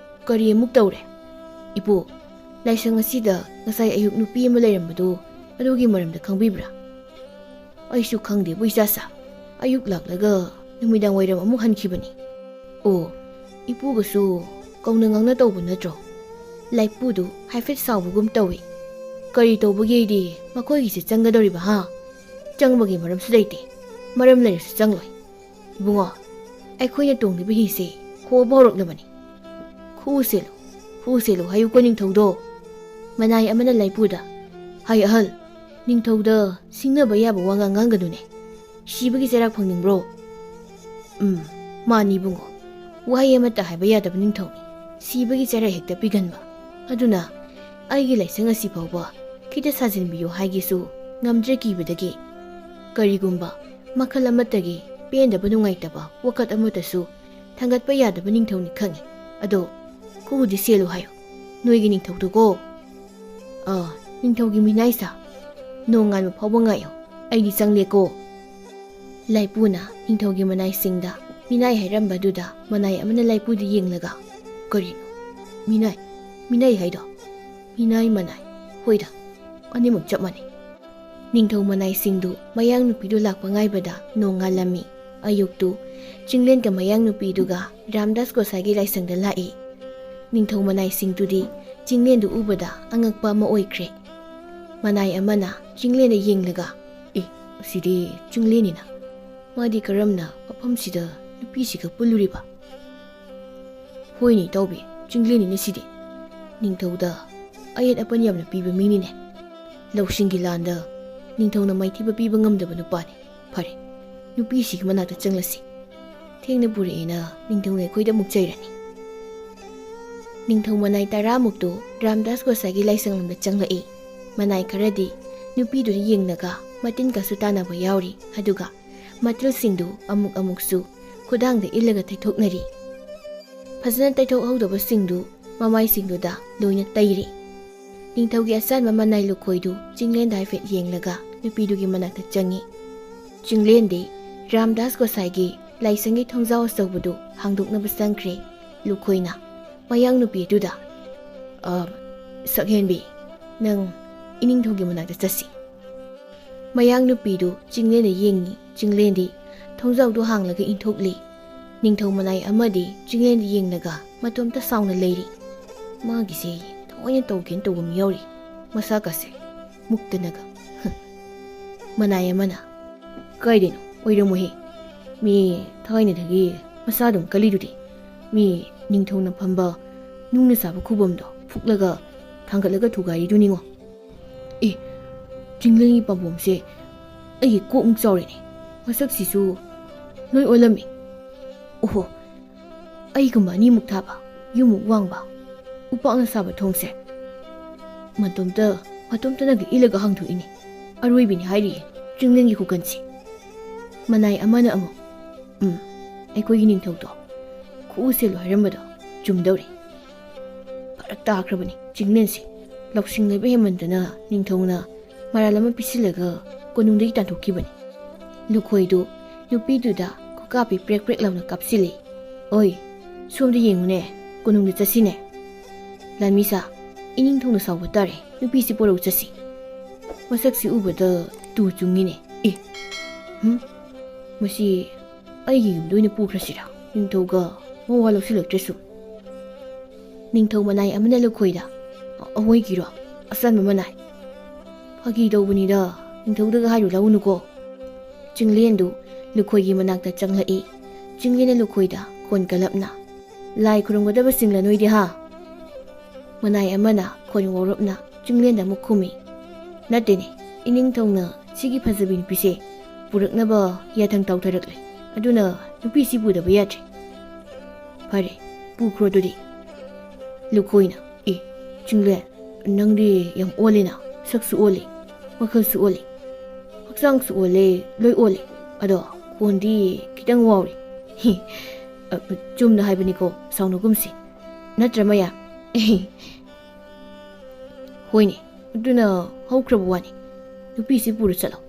ꯀꯔꯤ ꯑꯃꯨꯛ ꯇꯧꯔꯦ? ꯏꯄꯨ, ꯂꯥꯏꯁꯪ ꯑꯁꯤꯗ ꯉꯁꯥꯏ ꯑꯌꯨꯛ ꯅꯨꯄꯤ ꯑꯃ ꯂꯩꯔꯝꯕꯗꯨ ꯑꯗꯨꯒꯤ ꯃꯔꯝꯗ ꯈꯪꯕꯤꯕ꯭ꯔꯥ? ꯑꯩꯁꯨ ꯈꯪꯗꯦꯕꯨ ꯏꯆꯥꯁꯥ, ꯑꯌꯨꯛ ꯂꯥꯛꯂꯒ ꯅꯨꯃꯤꯗꯥꯡ ꯋꯥꯏꯔꯝ ꯑꯃꯨꯛ ꯍꯟꯈꯤꯕꯅꯤ꯫ ꯏꯄꯨꯒꯁꯨ ꯀꯧꯅ ꯉꯥꯡꯅ ꯇꯧꯕ ꯅꯠꯇ꯭ꯔꯣ? ꯂꯥꯏꯄꯨꯗꯨ ꯍꯥꯏꯐꯦꯠ ꯁꯥꯎꯕꯒꯨꯝ ꯇꯧꯏ꯫ ꯀꯔꯤ ꯇꯧꯕꯒꯤ ꯑꯩꯗꯤ ꯃꯈꯣꯏꯒꯤꯁꯦ ꯆꯪꯒꯗꯧꯔꯤꯕ ꯆꯪꯕꯒꯤ ꯃꯔꯝꯁꯨ ꯂꯩꯇꯦ, ꯃꯔꯝ ꯂꯩꯔꯁꯨ ꯆꯪꯂꯣꯏ꯫ ꯏꯕꯨꯡꯉꯣ, ꯑꯩꯈꯣꯏꯅ ꯇꯣꯡꯂꯤꯕ ꯍꯤꯁꯦ ꯍꯣꯕ ꯍꯧꯔꯛꯂꯕꯅꯤ꯫ ꯍꯨ ꯁꯦꯜꯂꯨ ꯍꯥꯏꯌꯨꯀꯣ ꯅꯤꯡꯊꯧꯗꯣ꯫ ꯃꯅꯥꯏ ꯑꯃꯅ ꯂꯥꯏꯄꯨꯗ, ꯍꯥꯏ ꯑꯍꯜ, ꯅꯤꯡꯊꯧꯗ ꯁꯤꯡꯅꯕ ꯌꯥꯕ ꯋꯥ ꯉꯥꯡꯒꯅꯨꯅꯦ, ꯁꯤꯕꯒꯤ ꯆꯩꯔꯥꯛ ꯐꯪꯅꯤꯡꯕ꯭ꯔꯣ? ꯃꯥꯅꯤ ꯏꯕꯨꯡꯉꯣ, ꯋꯥꯍꯩ ꯑꯃꯠꯇ ꯍꯥꯏꯕ ꯌꯥꯗꯕ ꯅꯤꯡꯊꯧꯅꯤ, ꯁꯤꯕꯒꯤ ꯆꯩꯔꯥꯛ ꯍꯦꯛꯇ ꯄꯤꯒꯟꯕ꯫ ꯑꯗꯨꯅ ꯑꯩꯒꯤ ꯂꯥꯏꯁꯪ ꯑꯁꯤ ꯐꯥꯎꯕ ꯈꯤꯇ ꯁꯥꯖꯤꯟꯕꯤꯌꯨ ꯍꯥꯏꯒꯦꯁꯨ ꯉꯝꯗ꯭ꯔꯦ ꯀꯤꯕꯗꯒꯤ꯫ ꯀꯔꯤꯒꯨꯝꯕ ꯃꯈꯜ ꯑꯃꯠꯇꯒꯤ ꯄꯦꯟꯗꯕ ꯅꯨꯡꯉꯥꯏꯇꯕ ꯋꯥꯀꯠ ꯑꯃꯠꯇꯁꯨ ꯊꯥꯡꯒꯠꯄ ꯌꯥꯗꯕ ꯅꯤꯡꯊꯧꯅꯤ ꯈꯪꯉꯤ꯫ ꯑꯗꯣ ꯈꯨꯕꯨꯗꯤ ꯁꯦꯜꯂꯨ ꯍꯥꯏꯌꯨ, ꯅꯣꯏꯒꯤ ꯅꯤꯡꯊꯧꯗꯨꯀꯣ꯫ ꯅꯤꯡꯊꯧꯒꯤ ꯃꯤꯅꯥꯏꯁꯥ, ꯅꯣꯡꯉꯥꯟꯕ ꯐꯥꯎꯕ ꯉꯥꯏꯌꯣ, ꯑꯩꯗꯤ ꯆꯪꯂꯦꯀꯣ꯫ ꯂꯥꯏꯄꯨꯅ ꯅꯤꯡꯊꯧꯒꯤ ꯃꯅꯥꯏꯁꯤꯡꯗ ꯃꯤꯅꯥꯏ ꯍꯥꯏꯔꯝꯕꯗꯨꯗ ꯃꯅꯥꯏ ꯑꯃꯅ ꯂꯥꯏꯄꯨꯗ ꯌꯦꯡꯂꯒ, ꯀꯔꯤꯅꯣ ꯃꯤꯅꯥꯏ ꯍꯥꯏꯗꯣ? ꯃꯤꯅꯥꯏ ꯃꯅꯥꯏ, ꯍꯣꯏꯗ, ꯑꯅꯤꯃꯛ ꯆꯞ ꯃꯥꯟꯅꯩ꯫ ꯅꯤꯡꯊꯧ ꯃꯅꯥꯏꯁꯤꯡꯗꯨ ꯃꯌꯥꯡ ꯅꯨꯄꯤꯗꯨ ꯂꯥꯛꯄ ꯉꯥꯏꯕꯗ ꯅꯣꯡꯉꯥꯜꯂꯝꯃꯤ꯫ ꯑꯌꯨꯛꯇꯨ ꯆꯤꯡꯂꯦꯟꯒ ꯃꯌꯥꯡ ꯅꯨꯄꯤꯗꯨꯒ ꯔꯥꯝꯗꯥꯁ ꯒꯣꯁꯥꯏꯒꯤ ꯂꯥꯏꯁꯪꯗ ꯂꯥꯛꯏ꯫ ꯅꯤꯡꯊꯧ ꯃꯅꯥꯏꯁꯤꯡꯗꯨꯗꯤ ꯆꯤꯡꯂꯦꯟꯗꯨ ꯎꯕꯗ ꯑꯉꯛꯄ ꯑꯃ ꯑꯣꯏꯈ꯭ꯔꯦ꯫ ꯃꯅꯥꯏ ꯑꯃꯅ ꯆꯤꯡꯂꯦꯟꯗ ꯌꯦꯡꯂꯒ, ꯑꯁꯤꯗꯤ ꯆꯤꯡꯂꯦꯟꯅꯤꯅ, ꯃꯥꯗꯤ ꯀꯔꯝꯅ ꯃꯐꯝꯁꯤꯗ ꯅꯨꯄꯤꯁꯤꯒ ꯄꯨꯜꯂꯨꯔꯤꯕ? ꯍꯣꯏꯅꯦ ꯏꯇꯥꯎꯕꯤ, ꯆꯤꯡꯂꯦꯟꯅꯤꯅꯦ ꯁꯤꯗꯤ꯫ ꯅꯤꯡꯊꯧꯗ ꯑꯌꯦꯠ ꯑꯄꯟ ꯌꯥꯝꯅ ꯄꯤꯕ ꯃꯤꯅꯤꯅꯦ꯫ ꯂꯧꯁꯤꯡꯒꯤ ꯂꯥꯟꯗ ꯅꯤꯡꯊꯧꯅ ꯃꯥꯏꯊꯤꯕ ꯄꯤꯕ ꯉꯝꯗꯕ ꯅꯨꯄꯥꯅꯤ꯫ ꯐꯔꯦ, ꯅꯨꯄꯤꯁꯤꯒꯤ ꯃꯅꯥꯛꯇ ꯆꯪꯂꯁꯤ꯫ ꯊꯦꯡꯅ ꯄꯨꯔꯛꯑꯦꯅ ꯅꯤꯡꯊꯧꯅ ꯑꯩꯈꯣꯏꯗ ꯑꯃꯨꯛ ꯆꯩꯔꯅꯤ꯫ ꯅꯤꯡꯊꯧ ꯃꯅꯥꯏ 10ꯃꯨꯛꯇꯨ ꯔꯥꯝꯗꯥꯁ ꯒꯣꯁꯥꯏꯒꯤ ꯂꯥꯏꯁꯪ ꯂꯣꯝꯗ ꯆꯪꯂꯛꯏ꯫ ꯃꯅꯥꯏ ꯈꯔꯗꯤ ꯅꯨꯄꯤꯗꯨꯗ ꯌꯦꯡꯂꯒ ꯃꯇꯤꯟꯒꯁꯨ ꯇꯥꯟꯅꯕ ꯌꯥꯎꯔꯤ꯫ ꯑꯗꯨꯒ ꯃꯇꯤꯜꯁꯤꯡꯗꯨ ꯑꯃꯨꯛꯁꯨ ꯈꯨꯗꯥꯡꯗ ꯏꯜꯂꯒ ꯇꯩꯊꯣꯛꯅꯔꯤ꯫ ꯐꯖꯅ ꯇꯩꯊꯣꯛꯍꯧꯗꯕꯁꯤꯡꯗꯨ ꯃꯃꯥꯏꯁꯤꯡꯗꯨꯗ ꯂꯣꯏꯅ ꯇꯩꯔꯤ꯫ ꯅꯤꯡꯊꯧꯒꯤ ꯑꯆꯥꯟꯕ ꯃꯅꯥꯏ ꯂꯨꯈꯣꯏꯗꯨ ꯆꯤꯡꯂꯦꯟꯗ ꯍꯥꯏꯐꯦꯠ ꯌꯦꯡꯂꯒ ꯅꯨꯄꯤꯗꯨꯒꯤ ꯃꯅꯥꯛꯇ ꯆꯪꯉꯤ꯫ ꯆꯤꯡꯂꯦꯟꯗꯤ ꯔꯥꯝꯗꯥꯁ ꯒꯣꯁꯥꯏꯒꯤ ꯂꯥꯏꯁꯪꯒꯤ ꯊꯣꯡꯖꯥꯎ ꯑꯆꯧꯕꯗꯨ ꯍꯥꯡꯗꯣꯛꯅꯕ ꯆꯪꯈ꯭ꯔꯦ꯫ ꯂꯨꯈꯣꯏꯅ ꯃꯌꯥꯡ ꯅꯨꯄꯤ ꯑꯗꯨꯗ, ꯁꯛꯍꯦꯟꯕꯤ, ꯅꯪ ꯏꯅꯤꯡꯊꯧꯒꯤ ꯃꯅꯥꯛꯇ ꯆꯠꯁꯤ꯫ ꯃꯌꯥꯡ ꯅꯨꯄꯤꯗꯨ ꯆꯤꯡꯂꯦꯟꯗ ꯌꯦꯡꯉꯤ꯫ ꯆꯤꯡꯂꯦꯟꯗꯤ ꯊꯣꯡꯖꯥꯎꯗꯨ ꯍꯥꯡꯂꯒ ꯏꯟꯊꯣꯛꯂꯤ꯫ ꯅꯤꯡꯊꯧ ꯃꯅꯥꯏ ꯑꯃꯗꯤ ꯆꯤꯡꯂꯦꯟꯗ ꯌꯦꯡꯂꯒ ꯃꯇꯣꯝꯇ ꯁꯥꯎꯅ ꯂꯩꯔꯤ꯫ ꯃꯥꯒꯤꯁꯦ ꯊꯑꯣꯏꯅ ꯇꯧꯒꯦꯅ ꯇꯧꯕ ꯑꯃ ꯌꯥꯎꯔꯤ, ꯃꯁꯥꯀꯁꯦ ꯃꯨꯛꯇꯅꯒ꯫ ꯃꯅꯥꯏ ꯑꯃꯅ, ꯀꯥꯏꯗꯩꯅꯣ, ꯑꯣꯏꯔꯝꯃꯣꯏꯍꯦ, ꯃꯤ ꯊꯥꯏꯅꯗꯒꯤ ꯃꯁꯥꯗꯨꯝ ꯀꯜꯂꯤꯗꯨꯗꯤ꯫ ꯃꯤ ꯅꯤꯡꯊꯧꯅ ꯐꯝꯕ ꯅꯨꯡꯅ ꯁꯥꯕ ꯈꯨꯕꯝꯗꯣ ꯐꯨꯛꯂꯒ ꯊꯥꯡꯒꯠꯂꯒ ꯊꯨꯒꯥꯏꯔꯤꯗꯨꯅꯤꯉꯣ꯫ ꯆꯤꯡꯂꯦꯟꯒꯤ ꯄꯥꯝꯕꯣꯝꯁꯦ ꯑꯩꯒꯤ ꯀꯣꯛꯃꯨꯛ ꯆꯥꯎꯔꯦꯅꯦ, ꯃꯁꯛꯁꯤꯁꯨ ꯂꯣꯏ ꯑꯣꯜꯂꯝꯃꯤ꯫ ꯑꯣꯍꯣ, ꯑꯩꯒꯨꯝꯕ 2ꯃꯨꯛ ꯊꯥꯕ, ꯌꯨꯝꯃꯨꯛ ꯋꯥꯡꯕ, ꯎꯄꯥꯛꯅ ꯁꯥꯕ ꯊꯣꯡꯁꯦ ꯃꯇꯣꯝꯇꯅꯒ ꯏꯜꯂꯒ ꯍꯥꯡꯗꯣꯛꯏꯅꯤ꯫ ꯑꯔꯣꯏꯕꯤꯅꯤ ꯍꯥꯏꯔꯤꯌꯦ ꯆꯤꯡꯂꯦꯟꯒꯤ ꯈꯨꯀꯟꯁꯤ꯫ ꯃꯅꯥꯏ ꯑꯃꯅ ꯑꯃꯨꯛ, ꯑꯩꯈꯣꯏꯒꯤ ꯅꯤꯡꯊꯧꯗꯣ ꯈꯨꯎ ꯁꯦꯜꯂꯨ ꯍꯥꯏꯔꯝꯕꯗꯣ ꯆꯨꯝꯗꯧꯔꯤ꯫ ꯐꯔꯛ ꯇꯥꯈ꯭ꯔꯕꯅꯤ ꯆꯤꯡꯂꯦꯟꯁꯤ, ꯂꯧꯁꯤꯡ ꯂꯩꯕ ꯍꯦꯟꯃꯟꯗꯅ ꯅꯤꯡꯊꯧꯅ ꯃꯔꯥꯜ ꯑꯃ ꯄꯤꯁꯤꯜꯂꯒ ꯀꯣꯅꯨꯡꯗꯒꯤ ꯇꯥꯟꯊꯣꯛꯈꯤꯕꯅꯤ꯫ ꯂꯨꯈꯣꯏꯗꯨ ꯅꯨꯄꯤꯗꯨꯗ ꯈꯨꯀꯥꯄꯤ ꯄ꯭ꯔꯦꯛ ꯄ꯭ꯔꯦꯛ ꯂꯥꯎꯅ ꯀꯥꯞꯁꯤꯜꯂꯤ꯫ ꯑꯣꯏ, ꯁꯣꯝꯗ ꯌꯦꯡꯉꯨꯅꯦ, ꯀꯣꯅꯨꯡꯗ ꯆꯠꯁꯤꯅꯦ ꯂꯥꯟꯃꯤꯁꯥ ꯏꯅꯤꯡꯊꯧꯅ ꯁꯥꯎꯕ ꯇꯥꯔꯦ ꯅꯨꯄꯤꯁꯤ ꯄꯣꯔꯧ ꯆꯠꯁꯤ ꯃꯁꯛꯁꯤ ꯎꯕꯗ ꯇꯨ ꯆꯨꯡꯉꯤꯅꯦ ꯃꯁꯤ ꯑꯩꯒꯤ ꯌꯨꯝꯗ ꯑꯣꯏꯅ ꯄꯨꯈ꯭ꯔꯁꯤꯔꯥ ꯅꯤꯡꯊꯧꯒ ꯃꯋꯥ ꯂꯧꯁꯤꯜꯂꯛꯇ꯭ꯔꯁꯨ ꯅꯤꯡꯊꯧ ꯃꯅꯥꯏ ꯑꯃꯅ ꯂꯨꯈꯣꯏꯗ ꯑꯍꯣꯏꯒꯤꯔꯣ ꯑꯁꯥꯟꯕ ꯃꯅꯥꯏ ꯐꯥꯒꯤ ꯇꯧꯕꯅꯤꯗ ꯅꯤꯡꯊꯧꯗꯒ ꯍꯥꯏꯔꯨ ꯂꯥꯎꯅꯨꯀꯣ ꯆꯤꯡꯂꯦꯟꯗꯨ ꯂꯨꯈꯣꯏꯒꯤ ꯃꯅꯥꯛꯇ ꯆꯪꯂꯛꯏ ꯆꯤꯡꯂꯦꯟꯅ ꯂꯨꯈꯣꯏꯗ ꯈꯣꯟ ꯀꯜꯂꯞꯅ ꯂꯥꯏ ꯈꯨꯔꯨꯝꯒꯗꯕ ꯆꯤꯡꯂ ꯅꯣꯏꯗꯤ ꯍꯥ ꯃꯅꯥꯏ ꯑꯃꯅ ꯈꯣꯟ ꯋꯥꯎꯔꯞꯅ ꯆꯤꯡꯂꯦꯟꯗ ꯑꯃꯨꯛ ꯈꯨꯝꯃꯤ ꯅꯠꯇꯦꯅꯦ ꯏꯅꯤꯡꯊꯧꯅ ꯁꯤꯒꯤ ꯐꯖꯕꯤ ꯅꯨꯄꯤꯁꯦ ꯄꯨꯔꯛꯅꯕ ꯌꯥꯊꯪ ꯇꯥꯎꯊꯔꯛꯂꯦ ꯑꯗꯨꯅ ꯅꯨꯄꯤꯁꯤ ꯄꯨꯗꯕ ꯌꯥꯗ꯭ꯔꯦ ꯐꯔꯦ ꯄꯨꯈ꯭ꯔꯣ ꯑꯗꯨꯗꯤ ꯂꯨꯈꯣꯏꯅ ꯆꯤꯡꯂꯦꯟ ꯅꯪꯗꯤ ꯌꯥꯝ ꯑꯣꯜꯂꯤꯅ ꯁꯛꯁꯨ ꯑꯣꯜꯂꯤ ꯋꯥꯈꯜꯁꯨ ꯑꯣꯜꯂꯤ ꯍꯛꯆꯥꯡꯁꯨ ꯑꯣꯜꯂꯦ ꯂꯣꯏ ꯑꯣꯜꯂꯤ ꯑꯗꯣ ꯈꯣꯟꯗꯤ ꯈꯤꯇꯪ ꯋꯥꯎꯔꯤ ꯆꯨꯝꯅ ꯍꯥꯏꯕꯅꯤꯀꯣ ꯁꯥꯎꯅꯒꯨꯝꯁꯤ ꯅꯠꯇ꯭ꯔ ꯃꯌꯥꯝ ꯍꯣꯏꯅꯦ ꯑꯗꯨꯅ ꯍꯧꯈ꯭ꯔꯕ ꯋꯥꯅꯤ ꯅꯨꯄꯤꯁꯤ ꯄꯨꯔ ꯆꯠꯂꯣ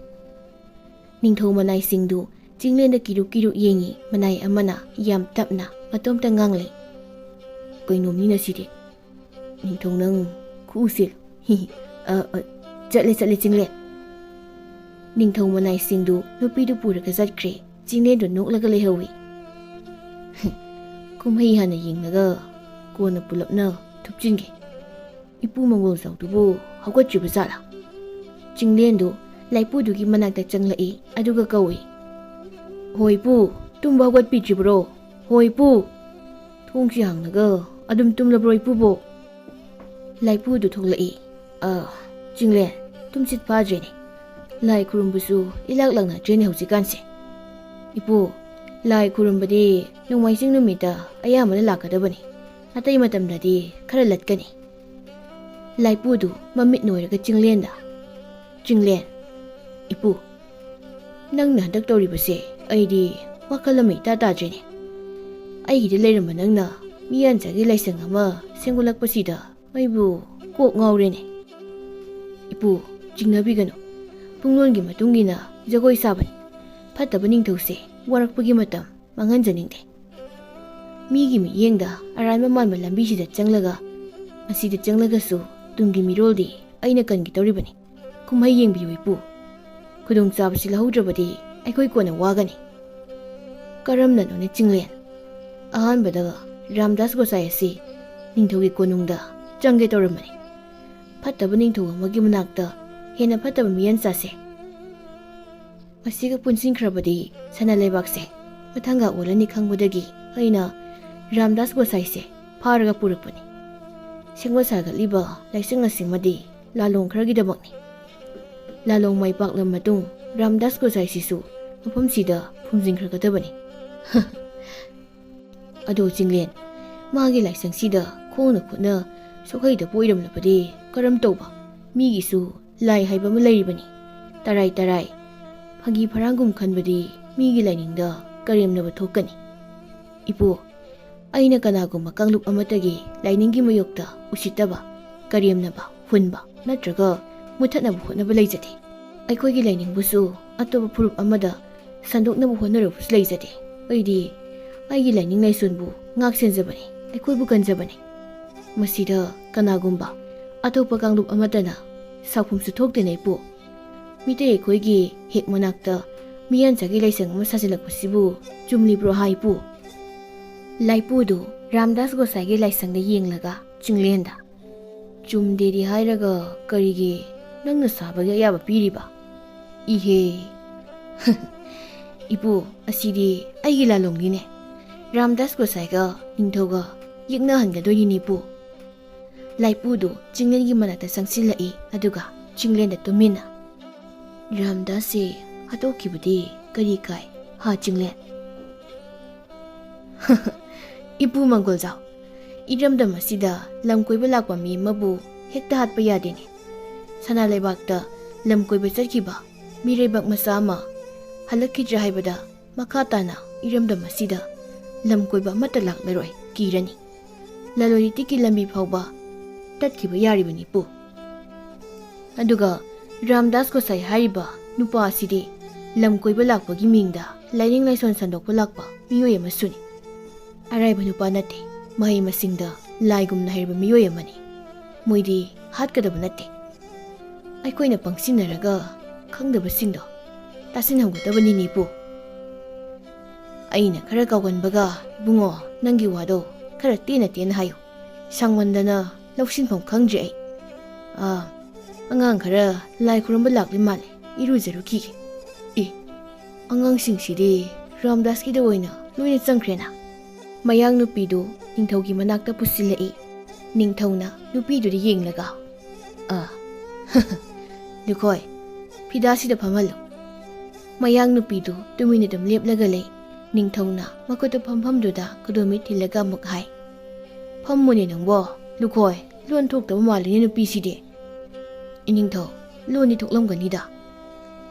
ꯅꯤꯡꯊꯧ ꯃꯅꯥꯏꯁꯤꯡꯗꯨ ꯆꯤꯡꯂꯦꯟꯗ ꯀꯤꯔꯨꯛ ꯀꯤꯔꯨꯛ ꯌꯦꯡꯉꯤ ꯃꯅꯥꯏ ꯑꯃꯅ ꯌꯥꯝ ꯇꯞꯅ ꯃꯇꯣꯝꯇ ꯉꯥꯡꯂꯤ ꯀꯩꯅꯣꯝꯅꯤꯅ ꯁꯤꯗꯤ ꯅꯤꯡꯊꯧ ꯅꯪ ꯈꯨꯎꯁꯦ ꯆꯠꯂꯦ ꯆꯤꯡꯂꯦꯟ ꯅꯤꯡꯊꯧ ꯃꯅꯥꯏꯁꯤꯡꯗꯨ ꯅꯨꯄꯤꯗꯨ ꯄꯨꯔꯒ ꯆꯠꯈ꯭ꯔꯦ ꯆꯤꯡꯂꯦꯟꯗꯨ ꯅꯣꯛꯂꯒ ꯂꯩꯍꯧꯏ ꯀꯨꯝꯍꯩ ꯍꯥꯟꯅ ꯌꯦꯡꯂꯒ ꯀꯣꯟꯅ ꯄꯨꯂꯞꯅ ꯊꯨꯞꯆꯤꯟꯒꯦ ꯏꯄꯨ ꯃꯪꯒꯣꯜꯖꯥꯎꯗꯨꯕꯨ ꯍꯧꯒꯠꯇ꯭ꯔꯤꯕ ꯖꯥꯠꯂꯥ ꯆꯤꯡꯂꯦꯟꯗꯨ ꯂꯥꯏꯄꯨꯗꯨꯒꯤ ꯃꯅꯥꯛꯇ ꯆꯪꯂꯛꯏ ꯑꯗꯨꯒ ꯀꯧꯏ ꯍꯣꯏ ꯏꯄꯨ ꯇꯨꯝꯕ ꯍꯧꯒꯠꯄꯤꯗ꯭ꯔꯤꯕ꯭ꯔꯣ ꯍꯣꯏ ꯏꯄꯨ ꯊꯣꯡꯁꯤ ꯍꯥꯡꯂꯒ ꯑꯗꯨꯝ ꯇꯨꯝꯂꯕ꯭ꯔꯣ ꯏꯄꯨꯕꯣ ꯂꯥꯏꯄꯨꯗꯨ ꯊꯣꯛꯂꯛꯏ ꯆꯤꯡꯂꯦꯟ ꯇꯨꯝꯁꯤꯠ ꯐꯥꯗ꯭ꯔꯦꯅꯦ ꯂꯥꯏ ꯈꯨꯔꯨꯝꯕꯁꯨ ꯏꯂꯥꯛ ꯂꯥꯛꯅꯗ꯭ꯔꯦꯅꯦ ꯍꯧꯖꯤꯛꯀꯥꯟꯁꯦ ꯏꯄꯨ ꯂꯥꯏ ꯈꯨꯔꯨꯝꯕꯗꯤ ꯅꯣꯡꯃꯥꯏꯖꯤꯡ ꯅꯨꯃꯤꯠꯇ ꯑꯌꯥꯝꯕꯅ ꯂꯥꯛꯀꯗꯕꯅꯤ ꯑꯇꯩ ꯃꯇꯝꯗꯗꯤ ꯈꯔ ꯂꯠꯀꯅꯤ ꯂꯥꯏꯄꯨꯗꯨ ꯃꯃꯤꯠ ꯅꯣꯏꯔꯒ ꯆꯤꯡꯂꯦꯟꯗ ꯆꯤꯡꯂꯦꯟ ꯏꯄꯨ ꯅꯪꯅ ꯍꯟꯗꯛ ꯇꯧꯔꯤꯕꯁꯦ ꯑꯩꯗꯤ ꯋꯥꯈꯜ ꯑꯃ ꯏꯇꯥ ꯇꯥꯗ꯭ꯔꯦꯅꯦ ꯑꯩꯒꯤꯗ ꯂꯩꯔꯝꯕ ꯅꯪꯅ ꯃꯤꯌꯥꯟꯆꯥꯒꯤ ꯂꯥꯏꯁꯪ ꯑꯃ ꯁꯦꯝꯒꯠꯂꯛꯄꯁꯤꯗ ꯑꯩꯕꯨ ꯀꯣꯛ ꯉꯥꯎꯔꯦꯅꯦ ꯏꯄꯨ ꯆꯤꯡꯅꯕꯤꯒꯅꯨ ꯄꯨꯡꯂꯣꯟꯒꯤ ꯃꯇꯨꯡ ꯏꯟꯅ ꯖꯒꯣꯏ ꯁꯥꯕꯅꯤ ꯐꯠꯇꯕ ꯅꯤꯡꯊꯧꯁꯦ ꯋꯥꯔꯛꯄꯒꯤ ꯃꯇꯝ ꯃꯥꯡꯍꯟꯖꯅꯤꯡꯗꯦ ꯃꯤꯒꯤ ꯃꯤꯠꯌꯦꯡꯗ ꯑꯔꯥꯟꯕ ꯃꯥꯟꯕ ꯂꯝꯕꯤꯁꯤꯗ ꯆꯪꯂꯒ ꯃꯁꯤꯗ ꯆꯪꯂꯒꯁꯨ ꯇꯨꯡꯒꯤ ꯃꯤꯔꯣꯜꯗꯤ ꯑꯩꯅ ꯀꯟꯈꯤꯗꯧꯔꯤꯕꯅꯤ ꯀꯨꯝꯍꯩ ꯌꯦꯡꯕꯤꯌꯨ ꯏꯄꯨ ꯈꯨꯗꯣꯡꯆꯥꯕꯁꯤ ꯂꯧꯍꯧꯗ꯭ꯔꯕꯗꯤ ꯑꯩꯈꯣꯏ ꯀꯣꯟꯅ ꯋꯥꯒꯅꯤ ꯀꯔꯝꯅꯅꯣꯅꯦ ꯆꯤꯡꯂꯦꯟ ꯑꯍꯥꯟꯕꯗ ꯔꯥꯝꯗꯥꯁ ꯒꯣꯁꯥꯏ ꯑꯁꯤ ꯅꯤꯡꯊꯧꯒꯤ ꯀꯣꯅꯨꯡꯗ ꯆꯪꯒꯦ ꯇꯧꯔꯝꯕꯅꯤ ꯐꯠꯇꯕ ꯅꯤꯡꯊꯧ ꯑꯃꯒꯤ ꯃꯅꯥꯛꯇ ꯍꯦꯟꯅ ꯐꯠꯇꯕ ꯃꯤꯌꯥꯟꯆꯥꯁꯦ ꯃꯁꯤꯒ ꯄꯨꯟꯁꯤꯟꯈ꯭ꯔꯕꯗꯤ ꯁꯅꯥ ꯂꯩꯕꯥꯛꯁꯦ ꯃꯊꯪꯒ ꯑꯣꯜꯂꯅꯤ ꯈꯪꯕꯗꯒꯤ ꯑꯩꯅ ꯔꯥꯝꯗꯥꯁ ꯒꯣꯁꯥꯏꯁꯦ ꯐꯥꯔꯒ ꯄꯨꯔꯛꯄꯅꯤ ꯁꯦꯝꯒꯠ ꯁꯥꯒꯠꯂꯤꯕ ꯂꯥꯏꯁꯪ ꯑꯁꯤꯃꯗꯤ ꯂꯥꯂꯣꯡ ꯈꯔꯒꯤꯗꯃꯛꯅꯤ ꯂꯥꯂꯣꯡ ꯃꯥꯏ ꯄꯥꯛꯂꯕ ꯃꯇꯨꯡ ꯔꯥꯝꯗꯥꯁ ꯒꯣꯁꯥꯏꯁꯤꯁꯨ ꯃꯐꯝꯁꯤꯗ ꯐꯨꯝꯖꯤꯟꯈ꯭ꯔꯒꯗꯕꯅꯤ ꯑꯗꯣ ꯆꯤꯡꯂꯦꯟ ꯃꯥꯒꯤ ꯂꯥꯏꯁꯪꯁꯤꯗ ꯈꯣꯡꯅ ꯈꯨꯠꯅ ꯁꯣꯛꯍꯩꯗꯕ ꯑꯣꯏꯔꯝꯂꯕꯗꯤ ꯀꯔꯝ ꯇꯧꯕ ꯃꯤꯒꯤꯁꯨ ꯂꯥꯏ ꯍꯥꯏꯕ ꯑꯃ ꯂꯩꯔꯤꯕꯅꯤ ꯇꯔꯥꯏ ꯇꯔꯥꯏ ꯐꯥꯒꯤ ꯐꯔꯥꯡꯒꯨꯝ ꯈꯟꯕꯗꯤ ꯃꯤꯒꯤ ꯂꯥꯏꯅꯤꯡꯗ ꯀꯔꯦꯝꯅꯕ ꯊꯣꯛꯀꯅꯤ ꯏꯄꯨ ꯑꯩꯅ ꯀꯅꯥꯒꯨꯝꯕ ꯀꯥꯡꯂꯨꯞ ꯑꯃꯠꯇꯒꯤ ꯂꯥꯏꯅꯤꯡꯒꯤ ꯃꯥꯌꯣꯛꯇ ꯎꯁꯤꯠꯇꯕ ꯀꯔꯦꯝꯅꯕ ꯍꯨꯟꯕ ꯅꯠꯇ꯭ꯔꯒ ꯃꯨꯊꯠꯅꯕ ꯍꯣꯠꯅꯕ ꯂꯩꯖꯗꯦ ꯑꯩꯈꯣꯏꯒꯤ ꯂꯥꯏꯅꯤꯡꯕꯨꯁꯨ ꯑꯇꯣꯞꯄ ꯐꯨꯔꯨꯞ ꯑꯃꯗ ꯁꯟꯗꯣꯛꯅꯕ ꯍꯣꯠꯅꯔꯕꯁꯨ ꯂꯩꯖꯗꯦ ꯑꯩꯗꯤ ꯑꯩꯒꯤ ꯂꯥꯏꯅꯤꯡ ꯂꯥꯏꯁꯣꯟꯕꯨ ꯉꯥꯛ ꯁꯦꯟꯖꯕꯅꯤ ꯑꯩꯈꯣꯏꯕꯨ ꯀꯟꯖꯕꯅꯤ ꯃꯁꯤꯗ ꯀꯅꯥꯒꯨꯝꯕ ꯑꯇꯣꯞꯄ ꯀꯥꯡꯂꯨꯞ ꯑꯃꯠꯇꯅ ꯁꯥꯐꯨꯝꯁꯨ ꯊꯣꯛꯇꯦꯅ ꯏꯄꯨ ꯃꯤꯇꯩ ꯑꯩꯈꯣꯏꯒꯤ ꯍꯦꯛ ꯃꯅꯥꯛꯇ ꯃꯤꯌꯥꯟꯆꯥꯒꯤ ꯂꯥꯏꯁꯪ ꯑꯃ ꯁꯥꯖꯤꯜꯂꯛꯄꯁꯤꯕꯨ ꯆꯨꯝꯂꯤꯕ꯭ꯔꯣ ꯏꯄꯨ ꯂꯥꯏꯄꯨꯗꯨ ꯔꯥꯝꯗꯥꯁ ꯒꯣꯁꯥꯏꯒꯤ ꯂꯥꯏꯁꯪꯗ ꯌꯦꯡꯂꯒ ꯆꯤꯡꯂꯦꯟꯗ ꯆꯨꯝꯗꯦꯗꯤ ꯍꯥꯏꯔꯒ ꯀꯔꯤꯒꯤ ꯅꯪꯅ ꯁꯥꯕꯒꯤ ꯑꯌꯥꯕ ꯄꯤꯔꯤꯕ ꯏꯍꯦ ꯏꯄꯨ ꯑꯁꯤꯗꯤ ꯑꯩꯒꯤ ꯂꯥꯂꯣꯡꯅꯤꯅꯦ ꯔꯥꯝꯗꯥꯁ ꯒꯣꯁꯥꯏꯒ ꯅꯤꯡꯊꯧꯒ ꯌꯦꯛꯅꯍꯟꯒꯗꯣꯏꯅꯤꯅꯦ ꯏꯄꯨ ꯂꯥꯏꯄꯨꯗꯨ ꯆꯤꯡꯂꯦꯟꯒꯤ ꯃꯅꯥꯛꯇ ꯆꯪꯁꯤꯜꯂꯛꯏ ꯑꯗꯨꯒ ꯆꯤꯡꯂꯦꯟꯗ ꯇꯨꯃꯤꯟꯅ ꯔꯥꯝꯗꯥꯁꯁꯤ ꯍꯥꯠꯇꯣꯛꯈꯤꯕꯗꯤ ꯀꯔꯤ ꯀꯥꯏ ꯆꯤꯡꯂꯦꯟ ꯏꯄꯨ ꯃꯪꯒꯣꯜꯖꯥꯎ ꯏꯔꯝꯗꯝ ꯑꯁꯤꯗ ꯂꯝ ꯀꯣꯏꯕ ꯂꯥꯛꯄ ꯃꯤ ꯑꯃꯕꯨ ꯍꯦꯛꯇ ꯍꯥꯠꯄ ꯌꯥꯗꯦꯅꯦ ꯁꯅꯥ ꯂꯩꯕꯥꯛꯇ ꯂꯝ ꯀꯣꯏꯕ ꯆꯠꯈꯤꯕ ꯃꯤꯔꯩꯕꯥꯛ ꯃꯆꯥ ꯑꯃ ꯍꯜꯂꯛꯈꯤꯗ꯭ꯔꯦ ꯍꯥꯏꯕꯗ ꯃꯈꯥ ꯇꯥꯅ ꯏꯔꯝꯗꯝ ꯑꯁꯤꯗ ꯂꯝ ꯀꯣꯏꯕ ꯑꯃꯠꯇ ꯂꯥꯛꯂꯔꯣꯏ ꯀꯤꯔꯅꯤ ꯂꯂꯣꯟ ꯏꯇꯤꯛꯀꯤ ꯂꯝꯕꯤ ꯐꯥꯎꯕ ꯇꯠꯈꯤꯕ ꯌꯥꯔꯤꯕꯅꯤ ꯏꯄꯨ ꯑꯗꯨꯒ ꯔꯥꯝꯗꯥꯁ ꯒꯣꯁꯥꯏ ꯍꯥꯏꯔꯤꯕ ꯅꯨꯄꯥ ꯑꯁꯤꯗꯤ ꯂꯝ ꯀꯣꯏꯕ ꯂꯥꯛꯄꯒꯤ ꯃꯤꯡꯗ ꯂꯥꯏꯅꯤꯡ ꯂꯥꯏꯁꯣꯟ ꯁꯟꯗꯣꯛꯄ ꯂꯥꯛꯄ ꯃꯤꯑꯣꯏ ꯑꯃꯁꯨꯅꯤ ꯑꯔꯥꯏꯕ ꯅꯨꯄꯥ ꯅꯠꯇꯦ mahai masingda laigumna hairba miyoy amani. Moidi hatkadaba natte. Aikoina pangsinaraga khangdabasingdo tasinhamgadabani nipu. Aina khara kawanbaga bungo nangi wado khara tena tena hayo. Sangwandana lawsinpham khangdre ai. Angang khara lai khuramba lakli male irujarukhige. Angangsingsidi Ramdaskida oina loina changkhrena. Mayang nupidu ningthaugi manakta pusilai. Ningthauna nupidudi yenglaga. Lukhoi phidasida phamalo. Mayang nupidu tuminidam leplaga lei. Ningthauna makoto phamduda kadomi thilaga mukhai. Phammuni nangbo lukhoi lon thoktaba malini nupiside. Iningthau loni thoklamganida.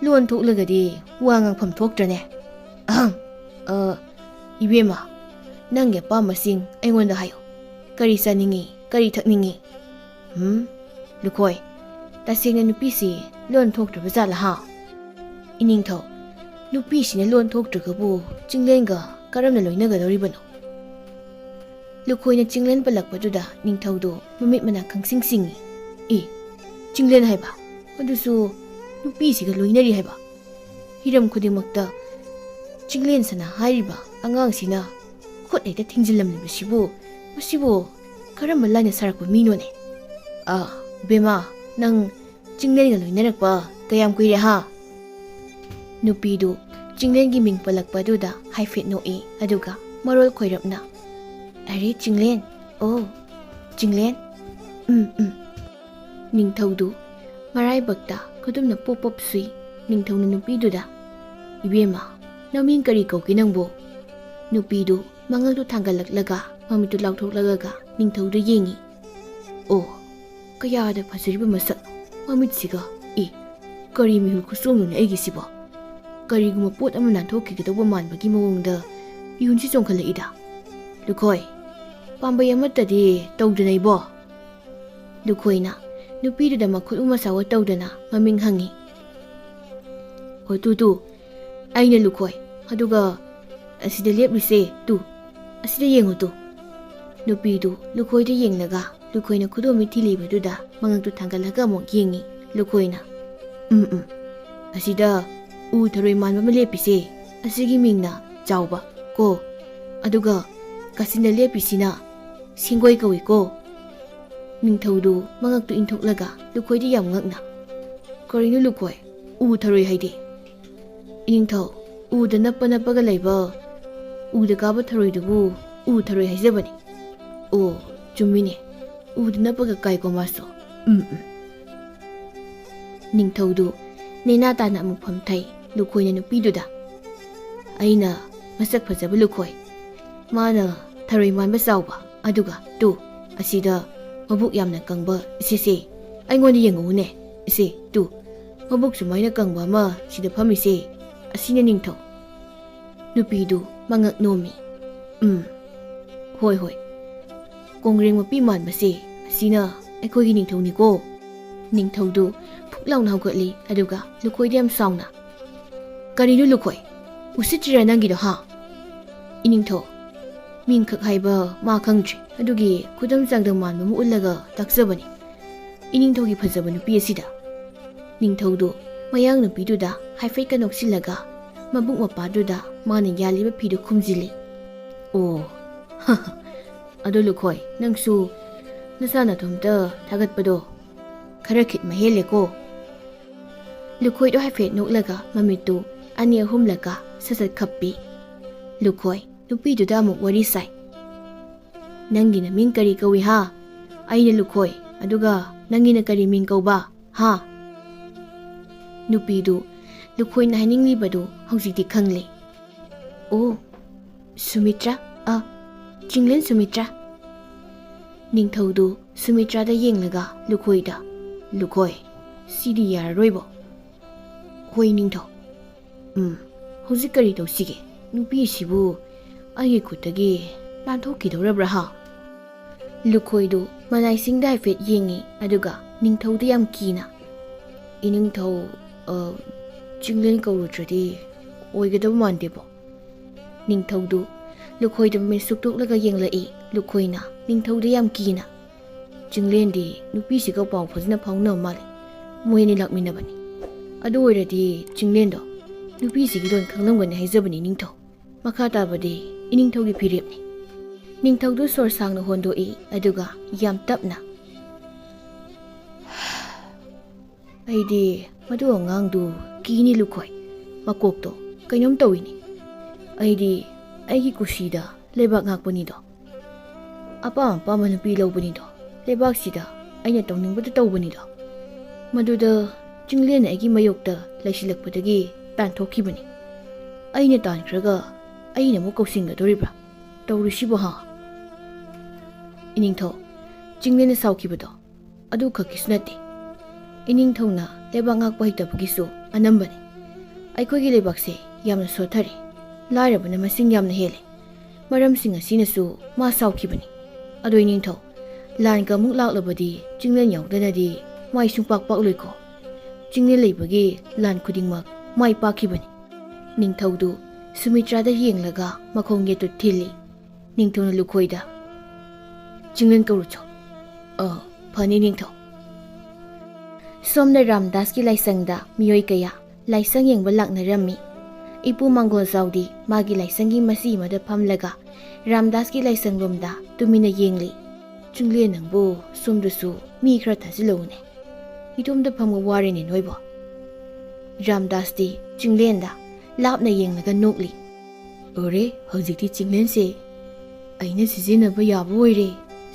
Lon thoklagadi wangang pham thoktrane. Ibema nangge pamasing aingonda hayo. Kari saningi kari thakningi. Lukhoi tasengna nupisi lon thoktraba jala ha. Iningthau nupisi lon thoktragabu chinglenga karamna loinagadoribano. Lukhoina chinglen palakpaduda ningthaudo mamit mana khangsingi. Chinglen haiba adusu nupisiga loinari haiba. Hiram khudimakta chinglen sana hairiba angangsina khotleita thingjilamlibasibu masibu karamba laina sarakpa minone. Bema nang chinglenga loinarakpa kayam kuire ha. Nupidu chinglengi ming palakpaduda haifet noi aduga marol khoirapna. Are chinglen. Chinglen. Ningthaudu marai bakta kadumna pop sui. Ningthauna nupiduda ibema naming kari kauki nangbo. Nupidu mangagdu thangalaklaga mamitu lauthoklaga ningthauda yengi. Kayada phasiriba masak mamitsiga kari mihul kusomnune aigisiba. Kariguma pot ama nanthokigidaba manbagi mawongda yunsi chongkhalaida. Lukhoi pambai amatadi tawdanaibo. Lukhoina nupiduda makhut umasawa tawdana maming hangi. Tu aina lukhoi aduga asida leplise tu asida yengu tu. Nupidu lukhoida yenglaga lukhoina khudomi thilibaduda mangaktu thangalaga mo yengi. Lukhoina asida u tharoi manba malepise asigi mingna chawba ko aduga kasina lepisina singoi kawi ko. Ningthaudu mangaktu inthoklaga lukhoida yam ngakna. Karinu lukhoi u tharoi haide. Iningthau uda nappa laiba uda kaba tharoidubu u tharoi haijabani. Chumine uda nappaga kaiko maso. Ningthaudu nena tana amuk phamthai lukhoina nupiduda. Aina masak phajaba lukhoi mana tharoi manba chawba aduga tu asida mabuk yamna kangba ise aingonda yengune ise tu mabuk sumaina kangba ma sida phamise asina ningthau. Nupidu mangak nomi. Hoi kongreng mapi manbase asina aikhoigi ningthauni ko. Ningthaudu phuklauna haugatli aduga lukhoidi yam sauna. Karinu lukhoi usitira nangido ha. Iningthau mingkhak haiba ma khangdri adugi khudam changdang manba mu ullaga takjabani. Iningthaugi phajaba nupi asida. Ningthaudu mayang nupiduda haifet ka noksilaga mabuk mapaduda mana yaliba phidu khumjili. Ado lukhoi nangsu nasana thomta thagatpado khara khit mahele ko. Lukhoi do haifet noklaga mamitu ani ahumlaga sasat khappi. Lukhoi nupiduda amuk wari sai. Nangina ming kari kawi ha. Aina lukhoi aduga nangina kari ming kauba ha. Nupidu lukhoina haninglibadu haujikti khangli. Sumitra chinglen Sumitra. Ningthaudu Sumitra da yenglaga lukhoida. Lukhoi sidi yararoibo. Hoi ningthau haujik kari tawsige nupi sibu aigi khutagi lanthokidorabra ha. Lukhoidu manaisingda haifet yengi aduga ningthauda yam kina. Iningthau chinglen kaurutradi oigadaba mandebo. Ningthaudu lukhoida me suktoklaga yenglai ꯂꯨꯈꯣꯏꯅ ꯅꯤꯡꯊꯧꯗ ꯌꯥꯝ ꯀꯤꯅ ꯆꯤꯡꯂꯦꯟꯗꯤ ꯅꯨꯄꯤꯁꯤꯒ ꯄꯥꯎ ꯐꯖꯅ ꯐꯥꯎꯅꯕ ꯃꯥꯜꯂꯦ, ꯃꯣꯏꯅꯤ ꯂꯥꯛꯃꯤꯟꯅꯕꯅꯤ꯫ ꯑꯗꯨ ꯑꯣꯏꯔꯗꯤ ꯆꯤꯡꯂꯦꯟꯗꯣ ꯅꯨꯄꯤꯁꯤꯒꯤ ꯂꯣꯟ ꯈꯪꯂꯝꯒꯅꯤ ꯍꯥꯏꯖꯕꯅꯤ ꯅꯤꯡꯊꯧ꯫ ꯃꯈꯥ ꯇꯥꯕꯗꯤ ꯏꯅꯤꯡꯊꯧꯒꯤ ꯐꯤꯔꯦꯞꯅꯤ꯫ ꯅꯤꯡꯊꯧꯗꯨ ꯁꯣꯔ ꯁꯥꯡꯅ ꯍꯣꯟꯗꯣꯛꯏ ꯑꯗꯨꯒ ꯌꯥꯝ ꯇꯞꯅ, ꯑꯩꯗꯤ ꯃꯗꯨ ꯑꯉꯥꯡꯗꯨ ꯀꯤꯅꯤ ꯂꯨꯈꯣꯏ, ꯃꯀꯣꯛꯇꯣ ꯀꯩꯅꯣꯝ ꯇꯧꯏꯅꯤ꯫ ꯑꯩꯗꯤ ꯑꯩꯒꯤ ꯀꯨꯁꯤꯗ ꯂꯩꯕꯥꯛ ꯉꯥꯛꯄꯅꯤꯗꯣ, ꯑꯄꯥꯝ ꯑꯄꯥꯝꯕ ꯅꯨꯄꯤ ꯂꯧꯕꯅꯤꯗꯣ, ꯂꯩꯕꯥꯛꯁꯤꯗ ꯑꯩꯅ ꯇꯧꯅꯤꯡꯕꯗ ꯇꯧꯕꯅꯤꯗꯣ꯫ ꯃꯗꯨꯗ ꯆꯤꯡꯂꯦꯟꯅ ꯑꯩꯒꯤ ꯃꯥꯌꯣꯛꯇ ꯂꯩꯁꯤꯜꯂꯛꯄꯗꯒꯤ ꯇꯥꯟꯊꯣꯛꯈꯤꯕꯅꯤ꯫ ꯑꯩꯅ ꯇꯥꯟꯈ꯭ꯔꯒ ꯑꯩꯅ ꯑꯃꯨꯛ ꯀꯧꯁꯤꯟꯒꯗꯣꯔꯤꯕ꯭ꯔꯥ ꯇꯧꯔꯤꯁꯤꯕꯨ ꯍꯥ? ꯏꯅꯤꯡꯊꯧ, ꯆꯤꯡꯂꯦꯟꯅ ꯁꯥꯎꯈꯤꯕꯗꯣ ꯑꯗꯨ ꯈꯛꯀꯤꯁꯨ ꯅꯠꯇꯦ, ꯏꯅꯤꯡꯊꯧꯅ ꯂꯩꯕꯥꯛ ꯉꯥꯛꯄ ꯍꯩꯇꯕꯒꯤꯁꯨ ꯑꯅꯝꯕꯅꯤ꯫ ꯑꯩꯈꯣꯏꯒꯤ ꯂꯩꯕꯥꯛꯁꯦ ꯌꯥꯝꯅ ꯁꯣꯠꯊꯔꯦ, ꯂꯥꯏꯔꯕꯅ ꯃꯁꯤꯡ ꯌꯥꯝꯅ ꯍꯦꯜꯂꯦ꯫ ꯃꯔꯝꯁꯤꯡ ꯑꯁꯤꯅꯁꯨ ꯃꯥ ꯁꯥꯎꯈꯤꯕꯅꯤ꯫ ꯑꯗꯣ ꯏꯅꯤꯡꯊꯧ, ꯂꯥꯟꯒ ꯑꯃꯨꯛ ꯂꯥꯛꯂꯕꯗꯤ ꯆꯤꯡꯂꯦꯟ ꯌꯥꯎꯗꯅꯗꯤ ꯃꯥꯏ ꯁꯨꯡꯄꯥꯛ ꯄꯥꯛꯂꯣꯏꯀꯣ꯫ ꯆꯤꯡꯂꯦꯟ ꯂꯩꯕꯒꯤ ꯂꯥꯟ ꯈꯨꯗꯤꯡꯃꯛ ꯃꯥꯏ ꯄꯥꯛꯈꯤꯕꯅꯤ꯫ ꯅꯤꯡꯊꯧꯗꯨ ꯁꯨꯃꯤꯇ꯭ꯔꯥꯗ ꯌꯦꯡꯂꯒ ꯃꯈꯣꯡ ꯌꯦꯠꯇꯨ ꯊꯤꯜꯂꯤ꯫ ꯅꯤꯡꯊꯧꯅ ꯂꯨꯈꯣꯏꯗ, ꯆꯤꯡꯂꯦꯟ ꯀꯧꯔꯨꯆꯣ꯫ ꯐꯅꯤ ꯅꯤꯡꯊꯧ꯫ ꯁꯣꯝꯗ ꯔꯥꯝꯗꯥꯁꯀꯤ ꯂꯥꯏꯁꯪꯗ ꯃꯤꯑꯣꯏ ꯀꯌꯥ ꯂꯥꯏꯁꯪ ꯌꯦꯡꯕ ꯂꯥꯛꯅꯔꯝꯃꯤ꯫ ꯏꯄꯨ ꯃꯪꯒꯣꯜꯖꯥꯎꯗꯤ ꯃꯥꯒꯤ ꯂꯥꯏꯁꯪꯒꯤ ꯃꯁꯤ ꯑꯃꯗ ꯐꯝꯂꯒ ꯔꯥꯝꯗꯥꯁꯀꯤ ꯂꯥꯏꯁꯪꯂꯣꯝꯗ ꯇꯨꯃꯤꯟꯅ ꯌꯦꯡꯂꯤ꯫ ꯆꯤꯡꯂꯦꯟ ꯅꯪꯕꯨ ꯁꯣꯝꯗꯁꯨ ꯃꯤ ꯈꯔ ꯊꯥꯖꯤꯜꯂꯛꯎꯅꯦ, ꯏꯇꯣꯝꯇ ꯐꯝꯕ ꯋꯥꯔꯦꯅꯦ ꯅꯣꯏꯕꯣ꯫ ꯔꯥꯝꯗꯥꯁꯇꯤ ꯆꯤꯡꯂꯦꯟꯗ ꯂꯥꯞꯅ ꯌꯦꯡꯂꯒ ꯅꯣꯛꯂꯤ꯫ ꯑꯣꯔꯦ, ꯍꯧꯖꯤꯛꯇꯤ ꯆꯤꯡꯂꯦꯟꯁꯦ ꯑꯩꯅ ꯁꯤꯖꯤꯟꯅꯕ ꯌꯥꯕ ꯑꯣꯏꯔꯦ꯫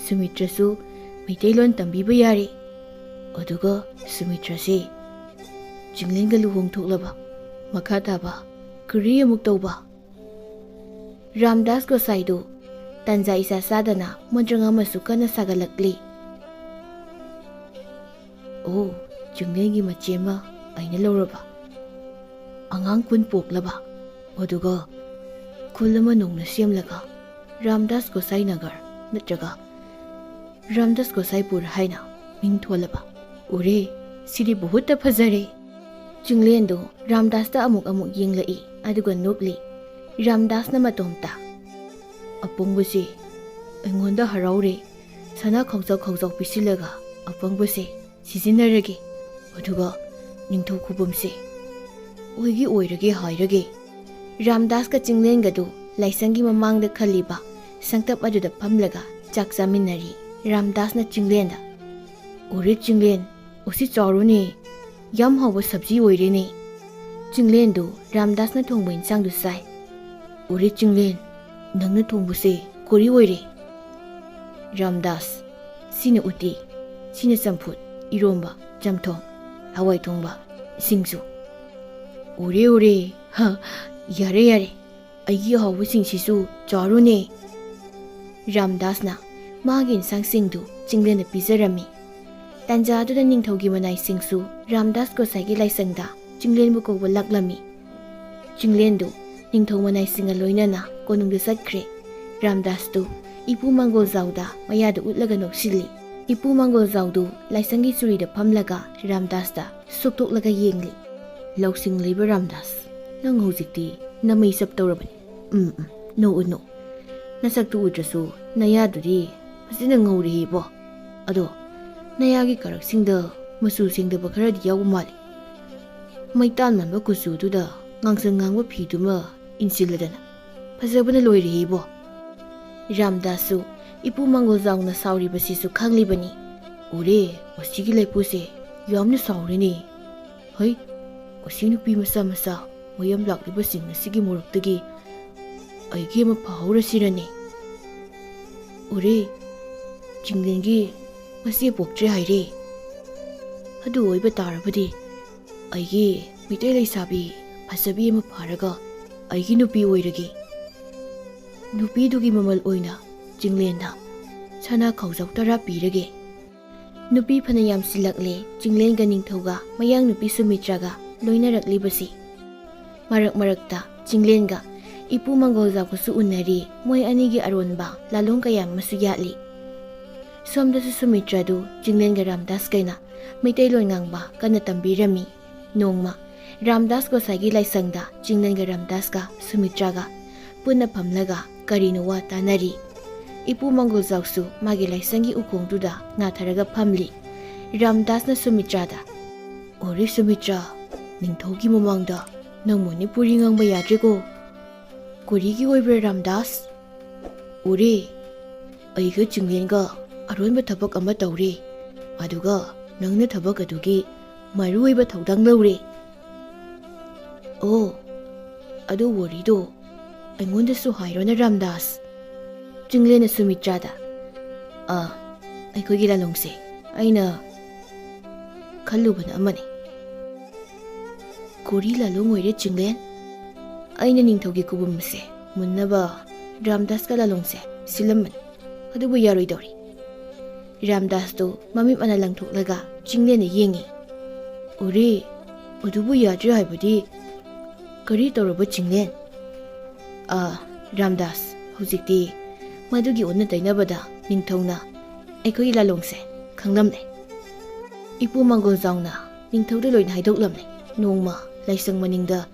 ꯁꯨꯃꯤꯇ꯭ꯔꯁꯨ ꯃꯩꯇꯩꯂꯣꯟ ꯇꯝꯕꯤꯕ ꯌꯥꯔꯦ꯫ ꯑꯗꯨꯒ ꯁꯨꯃꯤꯇ꯭ꯔꯁꯦ ꯆꯤꯡꯂꯦꯟꯒ ꯂꯨꯍꯣꯡꯊꯣꯛꯂꯕ ꯃꯈꯥ ꯇꯥꯕ ꯀꯔꯤ ꯑꯃꯨꯛ ꯇꯧꯕ? ꯔꯥꯝꯗꯥꯁ ꯒꯣꯁꯥꯏꯗꯨ ꯇꯟꯖꯥ ꯏꯆꯥ ꯆꯥꯗꯅ ꯃꯟꯇ꯭ꯔꯪ ꯑꯃꯁꯨ ꯀꯟꯅ ꯁꯥꯒꯠꯂꯛꯂꯤ꯫ ꯑꯣ, ꯆꯤꯡꯂꯦꯟꯒꯤ ꯃꯆꯦ ꯑꯃ ꯑꯩꯅ ꯂꯧꯔꯕ, ꯑꯉꯥꯡ 10 ꯄꯣꯛꯂꯕ, ꯑꯗꯨꯒ ꯈꯨꯜ ꯑꯃ ꯅꯧꯅ ꯁꯦꯝꯂꯒ ꯔꯥꯝꯗꯥꯁ ꯒꯣꯁꯥꯏ ꯅꯒꯔ ꯅꯠꯇ꯭ꯔꯒ ꯔꯥꯝꯗꯥꯁ ꯒꯣꯁꯥꯏꯄꯨꯔ ꯍꯥꯏꯅ ꯃꯤꯡ ꯊꯣꯜꯂꯕ꯫ ꯎꯔꯦ, ꯁꯤꯗꯤ ꯕꯍꯨꯠꯇ ꯐꯖꯔꯦ꯫ ꯆꯤꯡꯂꯦꯟꯗꯨ ꯔꯥꯝꯗꯥꯁꯇ ꯑꯃꯨꯛ ꯌꯦꯡꯂꯛꯏ ꯑꯗꯨꯒ ꯅꯣꯛꯂꯤ꯫ ꯔꯥꯝꯗꯥꯁꯅ ꯃꯇꯣꯝꯇ, ꯑꯄꯪꯕꯁꯦ ꯑꯩꯉꯣꯟꯗ ꯍꯔꯥꯎꯔꯦ꯫ ꯁꯅꯥ ꯈꯥꯎꯖꯥꯎ ꯄꯤꯁꯤꯜꯂꯒ ꯑꯄꯪꯕꯁꯦ ꯁꯤꯖꯤꯟꯅꯔꯒꯦ, ꯑꯗꯨꯒ ꯅꯤꯡꯊꯧ ꯈꯨꯕꯝꯁꯦ ꯑꯣꯏꯔꯒꯦ ꯍꯥꯏꯔꯒꯦ꯫ ꯔꯥꯝꯗꯥꯁꯀ ꯆꯤꯡꯂꯦꯟꯒꯗꯨ ꯂꯥꯏꯁꯪꯒꯤ ꯃꯃꯥꯡꯗ ꯈꯜꯂꯤꯕ ꯁꯪꯇꯞ ꯑꯗꯨꯗ ꯐꯝꯂꯒ ꯆꯥꯛ ꯆꯥꯃꯤꯟꯅꯔꯤ꯫ ꯔꯥꯝꯗꯥꯁꯅ ꯆꯤꯡꯂꯦꯟꯗ, ꯑꯣꯔꯦ ꯆꯤꯡꯂꯦꯟ, ꯑꯣꯁꯤ ꯆꯥꯎꯔꯨꯅꯦ, ꯌꯥꯝ ꯍꯥꯎꯕ ꯁꯕꯖꯤ ꯑꯣꯏꯔꯦꯅꯦ꯫ ꯆꯤꯡꯂꯦꯟꯗꯨ ꯔꯥꯝꯗꯥꯁꯅ ꯊꯣꯡꯕ ꯏꯟꯁꯥꯡꯗꯨ ꯆꯥꯏ꯫ ꯑꯣꯔꯦ ꯆꯤꯡꯂꯦꯟ, ꯅꯪꯅ ꯊꯣꯡꯕꯁꯦ ꯀꯣꯔꯤ ꯑꯣꯏꯔꯦ꯫ ꯔꯥꯝꯗꯥꯁ, ꯁꯤꯅ ꯎꯇꯤ, ꯁꯤꯅ ꯆꯝꯐꯨꯠ, ꯏꯔꯣꯝꯕ, ꯆꯝꯊꯣꯡ, ꯍꯋꯥꯏ ꯊꯣꯡꯕ, ꯁꯤꯡꯖꯨ꯫ ꯑꯣꯔꯦ, ꯌꯥꯔꯦ, ꯑꯩꯒꯤ ꯑꯍꯥꯎꯕꯁꯤꯡꯁꯤꯁꯨ ꯆꯥꯔꯨꯅꯦ꯫ ꯔꯥꯝꯗꯥꯁꯅ ꯃꯥꯒꯤ ꯏꯟꯁꯥꯡꯁꯤꯡꯗꯨ ꯆꯤꯡꯂꯦꯟꯗ ꯄꯤꯖꯔꯝꯃꯤ꯫ ꯇꯥꯟꯖꯥꯗꯨꯗ ꯅꯤꯡꯊꯧꯒꯤ ꯃꯅꯥꯏꯁꯤꯡꯁꯨ ꯔꯥꯝꯗꯥꯁ ꯒꯣꯁꯥꯏꯒꯤ ꯂꯥꯏꯁꯪꯗ ꯆꯤꯡꯂꯦꯟꯕꯨ ꯀꯧꯕ ꯂꯥꯛꯂꯝꯃꯤ꯫ ꯆꯤꯡꯂꯦꯟꯗꯨ ꯅꯤꯡꯊꯧ ꯃꯅꯥꯏꯁꯤꯡꯒ ꯂꯣꯏꯅꯅ ꯀꯣꯅꯨꯡꯗ ꯆꯠꯈ꯭ꯔꯦ꯫ ꯔꯥꯝꯗꯥꯁꯇꯨ ꯏꯄꯨ ꯃꯪꯒꯣꯜꯖꯥꯎꯗ ꯃꯌꯥꯗ ꯎꯠꯂꯒ ꯅꯣꯛꯁꯤꯜꯂꯤ꯫ ꯏꯄꯨ ꯃꯪꯒꯣꯜꯖꯥꯎꯗꯨ ꯂꯥꯏꯁꯪꯒꯤ ꯆꯨꯔꯤꯗ ꯐꯝꯂꯒ ꯔꯥꯝꯗꯥꯁꯇ ꯁꯣꯛꯇꯣꯛꯂꯒ ꯌꯦꯡꯂꯤ꯫ ꯂꯧꯁꯤꯡ ꯂꯩꯕ ꯔꯥꯝꯗꯥꯁ, ꯅꯪ ꯍꯧꯖꯤꯛꯇꯤ ꯅꯃꯩ ꯆꯞ ꯇꯧꯔꯕꯅꯤ꯫ ꯅꯣꯛꯎ, ꯅꯁꯛꯇꯨ ꯎꯗ꯭ꯔꯁꯨ ꯅꯌꯥꯗꯨꯗꯤ ꯐꯖꯅ ꯉꯧꯔꯦꯕꯣ꯫ ꯑꯗꯣ ꯅꯌꯥꯒꯤ ꯀꯥꯔꯛꯁꯤꯡꯗ ꯃꯆꯨ ꯁꯦꯡꯗꯕ ꯈꯔꯗꯤ ꯌꯥꯎꯕ ꯃꯥꯜꯂꯤ꯫ ꯃꯩꯇꯥꯟ ꯃꯥꯟꯕ ꯀꯨꯆꯨꯗꯨꯗ ꯉꯥꯡꯁꯪ ꯉꯥꯡꯕ ꯐꯤꯗꯨꯃ ꯏꯟꯁꯤꯜꯂꯗꯅ ꯐꯖꯕꯅ ꯂꯣꯏꯔꯦꯕꯣ꯫ ꯔꯥꯝꯗꯥꯁꯁꯨ ꯏꯄꯨ ꯃꯪꯒꯣꯜꯖꯥꯎꯅ ꯁꯥꯎꯔꯤꯕꯁꯤꯁꯨ ꯈꯪꯂꯤꯕꯅꯤ꯫ ꯎꯔꯦ, ꯑꯁꯤꯒꯤ ꯂꯩꯄꯨꯁꯦ ꯌꯥꯝꯅ ꯁꯥꯎꯔꯦꯅꯦ꯫ ꯍꯩ, ꯑꯁꯤ ꯅꯨꯄꯤ ꯃꯆꯥ ꯃꯌꯥꯝ ꯂꯥꯛꯂꯤꯕꯁꯤꯡ ꯑꯁꯤꯒꯤ ꯃꯔꯛꯇꯒꯤ ꯑꯩꯒꯤ ꯑꯃ ꯐꯥꯍꯧꯔꯁꯤꯔꯅꯦ꯫ ꯎꯔꯦ, ꯆꯤꯡꯂꯦꯟꯒꯤ ꯃꯆꯦ ꯄꯣꯛꯇ꯭ꯔꯦ ꯍꯥꯏꯔꯦ꯫ ꯑꯗꯨ ꯑꯣꯏꯕ ꯇꯥꯔꯕꯗꯤ ꯑꯩꯒꯤ ꯃꯤꯇꯩ ꯂꯩꯁꯥꯕꯤ ꯐꯖꯕꯤ ꯑꯃ ꯐꯥꯔꯒ ꯑꯩꯒꯤ ꯅꯨꯄꯤ ꯑꯣꯏꯔꯒꯦ꯫ ꯅꯨꯄꯤꯗꯨꯒꯤ ꯃꯃꯜ ꯑꯣꯏꯅ ꯆꯤꯡꯂꯦꯟꯗ ꯁꯅꯥ ꯈꯥꯎꯖꯥꯎ 10 ꯄꯤꯔꯒꯦ꯫ ꯅꯨꯄꯤ ꯐꯅ ꯌꯥꯝꯁꯤꯜꯂꯛꯂꯦ ꯆꯤꯡꯂꯦꯟꯒ ꯅꯤꯡꯊꯧꯒ ꯃꯌꯥꯡ ꯅꯨꯄꯤ ꯁꯨꯃꯤꯇ꯭ꯔꯥꯒ ꯂꯣꯏꯅꯔꯛꯂꯤꯕꯁꯤ꯫ ꯃꯔꯛꯇ ꯆꯤꯡꯂꯦꯟꯒ ꯏꯄꯨ ꯃꯪꯒꯣꯜꯖꯥꯎꯒꯁꯨ ꯎꯅꯔꯤ꯫ ꯃꯣꯏ ꯑꯅꯤꯒꯤ ꯑꯔꯣꯟꯕ ꯂꯥꯂꯣꯡ ꯀꯌꯥ ꯑꯃꯁꯨ ꯌꯥꯠꯂꯤ꯫ ꯁꯣꯝꯗꯁꯨ ꯁꯨꯃꯤꯇ꯭ꯔꯥꯗꯨ ꯆꯤꯡꯂꯦꯟꯒ ꯔꯥꯝꯗꯥꯁꯀꯩꯅ ꯃꯩꯇꯩꯂꯣꯟ ꯉꯥꯡꯕ ꯀꯟꯅ ꯇꯝꯕꯤꯔꯝꯃꯤ꯫ ꯅꯣꯡꯃ ꯔꯥꯝꯗꯥꯁ ꯒꯣꯁꯥꯏꯒꯤ ꯂꯥꯏꯁꯪꯗ ꯆꯤꯡꯂꯦꯟꯒ ꯔꯥꯝꯗꯥꯁꯀ ꯁꯨꯃꯤꯇ꯭ꯔꯥꯒ ꯄꯨꯟꯅ ꯐꯝꯂꯒ ꯀꯔꯤꯅꯣ ꯋꯥ ꯇꯥꯅꯔꯤ꯫ Ipu Manggolzausu magi laisangi ukongduda ngatharaga phamli. Ramdasna Sumitrada. Ore Sumitra, ningthaugi mamangda nang Manipuri ngangba yadrego. Korigi oibra Ramdas? Ore, aiga Chinglenga aronba thabak ama tawre. Aduga nangna thabak adugi maru oiba thaudang lawre. Oh, adu warido aingondasu hairona Ramdas. Chinglena Sumitrada. Aikogi lalongse aina khalubana amani. Kori lalong oire Chinglen. Aina ningthaugi kubumse munnaba Ramdas ka lalongse silaman. Adubu yaroidori. Ramdas do mamip ana langthoklaga Chinglena yengi. Ore, adubu yadre haibadi kari tawraba Chinglen. Ramdas, hujikti madugi onna tainabada ningthauna aikogi lalongse khanglamne. Ipu Manggolzauna ningthauda loina haidoklamne. Nongma laisang maningda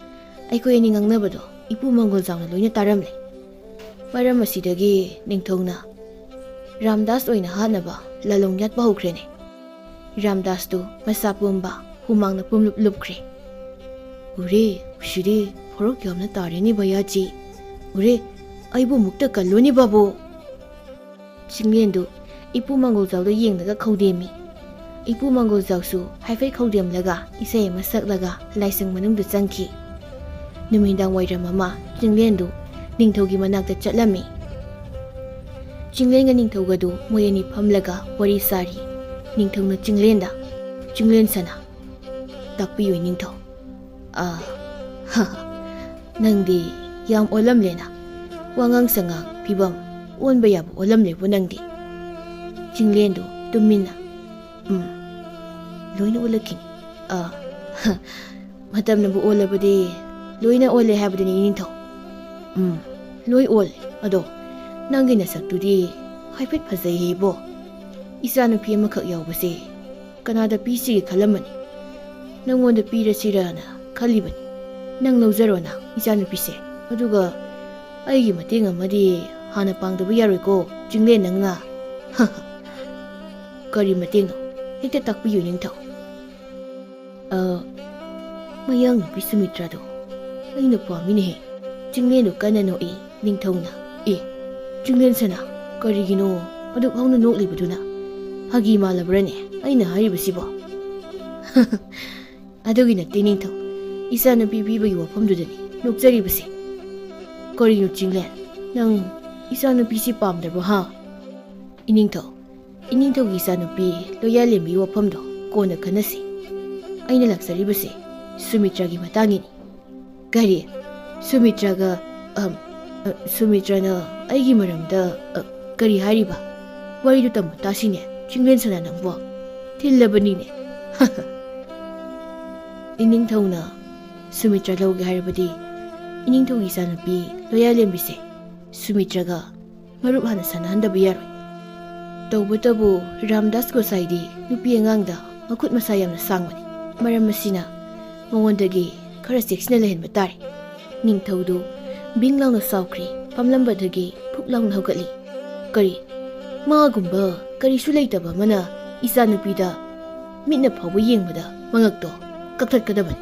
aikoi ani ngangnabado Ipu Manggolzauna loina taramle. Maram asidagi ningthauna Ramdas oina hanaba lalong yatpa haukrene. Ramdas tu masa pumba humangna pumlup lupkre. Ure, ushiri phorok yamna tareni bayaji. Ure, aibu mukta kalloni babu. Chinglendu Ipu Manggolzauda yengnaga khaudemi. Ipu Manggolzausu haifai khaudemlaga isai ama saklaga laisang manungda changki. Numindang wairam ama Chinglendu ningthaugi manakta chatlami. Chinglenga ningthaugadu moyani phamlaga wari sari. Ningthauna Chinglenda. Chinglen sana. Takpiyoi ningthau. Nangdi yam olamlena. Wangang sangang pibam onba yabu olamlebu nangdi. Chinglendu tumina. Loina olakini. Matam nabu olabadi loina ole habadani ningthau. Loi ole ado nangi nasaktudi haifet phazai hebo. Isa nupi amakak yaubase kanada pisigi khalamani. Nangonda pirasirana khalibani. Nang lauzarona isa nupise. Aduga aigi mateng amadi hana pangdabu yaroiko Chinglen nangna. Kari matengno hekta takpiyo ningthau. Mayang nupi Sumitrado aina pamine. Chinglendu kanano ningthauna. Chinglen sana karigino aduk hauna noklibaduna hagi malabrane aina haribasibo. Adugi natte ningthau isa nupi pibagi wafamdudani nokjaribase. Karino Chinglen nang isa nupi si pamdarbo ha? Iningthaugi isa nupi loya lembi wafamdo kona khanasi. Aina laksaribase Sumitragi matangini. Gari Sumitraga Sumitrana aigi maramda kari hariba waridu tamu tasine Chinglen sana nangbo thillabanine. Iningthauna Sumitra lauge haribadi iningthaugi isa nupi loya lembise Sumitraga marup hana sanahandaba yaroi. Tawbatabu Ramdas Gosaidi nupi angangda makut masa yamna sangmani. Maram masina mawondagi khara seksina lehenba tare. Ningthaudu binglauna saukri pamlambadagi phuklauna haugatli. Kari magumba karisu leitaba mana isa nupida mitna phawba yengbada mangakto kakthakadabani.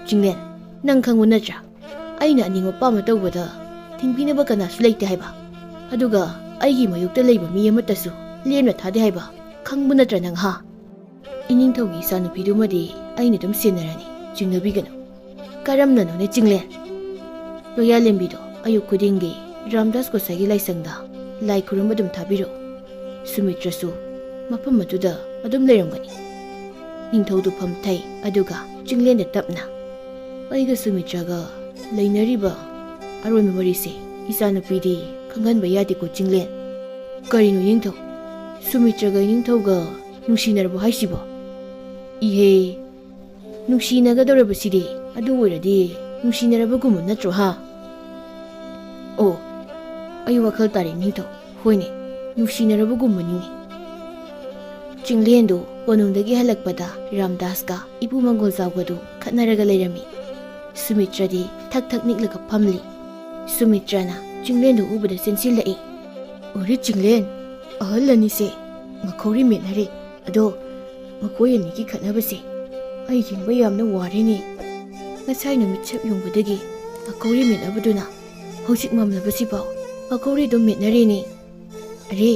Chinglen nang khangbu natra aina aningma pama tawbada thingpinaba kanasu leite haiba. Aduga aigi mayukta leiba mi amatasu lemna thade haiba khangbu natra nang ha? Iningthaugi isa nupidumadi aina dum senarani chingnabigano. Karamnano ne Chinglen. Loya lembido ayuk kudingi Ramdas Gosagi laisangda lai kurum adum thabiro. Sumitrasu mafam aduda adum leiramgani. Ningthaudu phamthai aduga Chinglenda tapna. Aiga Sumitraga lainariba aronba warise isa nupidi khanghanba yadiko Chinglen. Karino ningthau Sumitraga ningthauga nungsinarbo haisibo. Ihe nungsinagadarabasidi adu oiradi nungsinarabagum natro ha? Ayu wakhal tare ningthau hoine nungsinarabagummanine. Chinglendu konungdagi halakpada Ramdaska Ipu Manggolzaugadu khatnaraga leirami. Sumitradi thak niklaga phamli. Sumitrana Chinglendu ubada sensilai. Ori Chinglen, ahal anise, makhori metnare, ado makhoi anigi khatnabase. Ai yengba yamna warene. Ngasai numit chep yongbadagi makhori metnabaduna hojik mamlabasi pao makhori dum metnare ni. Are,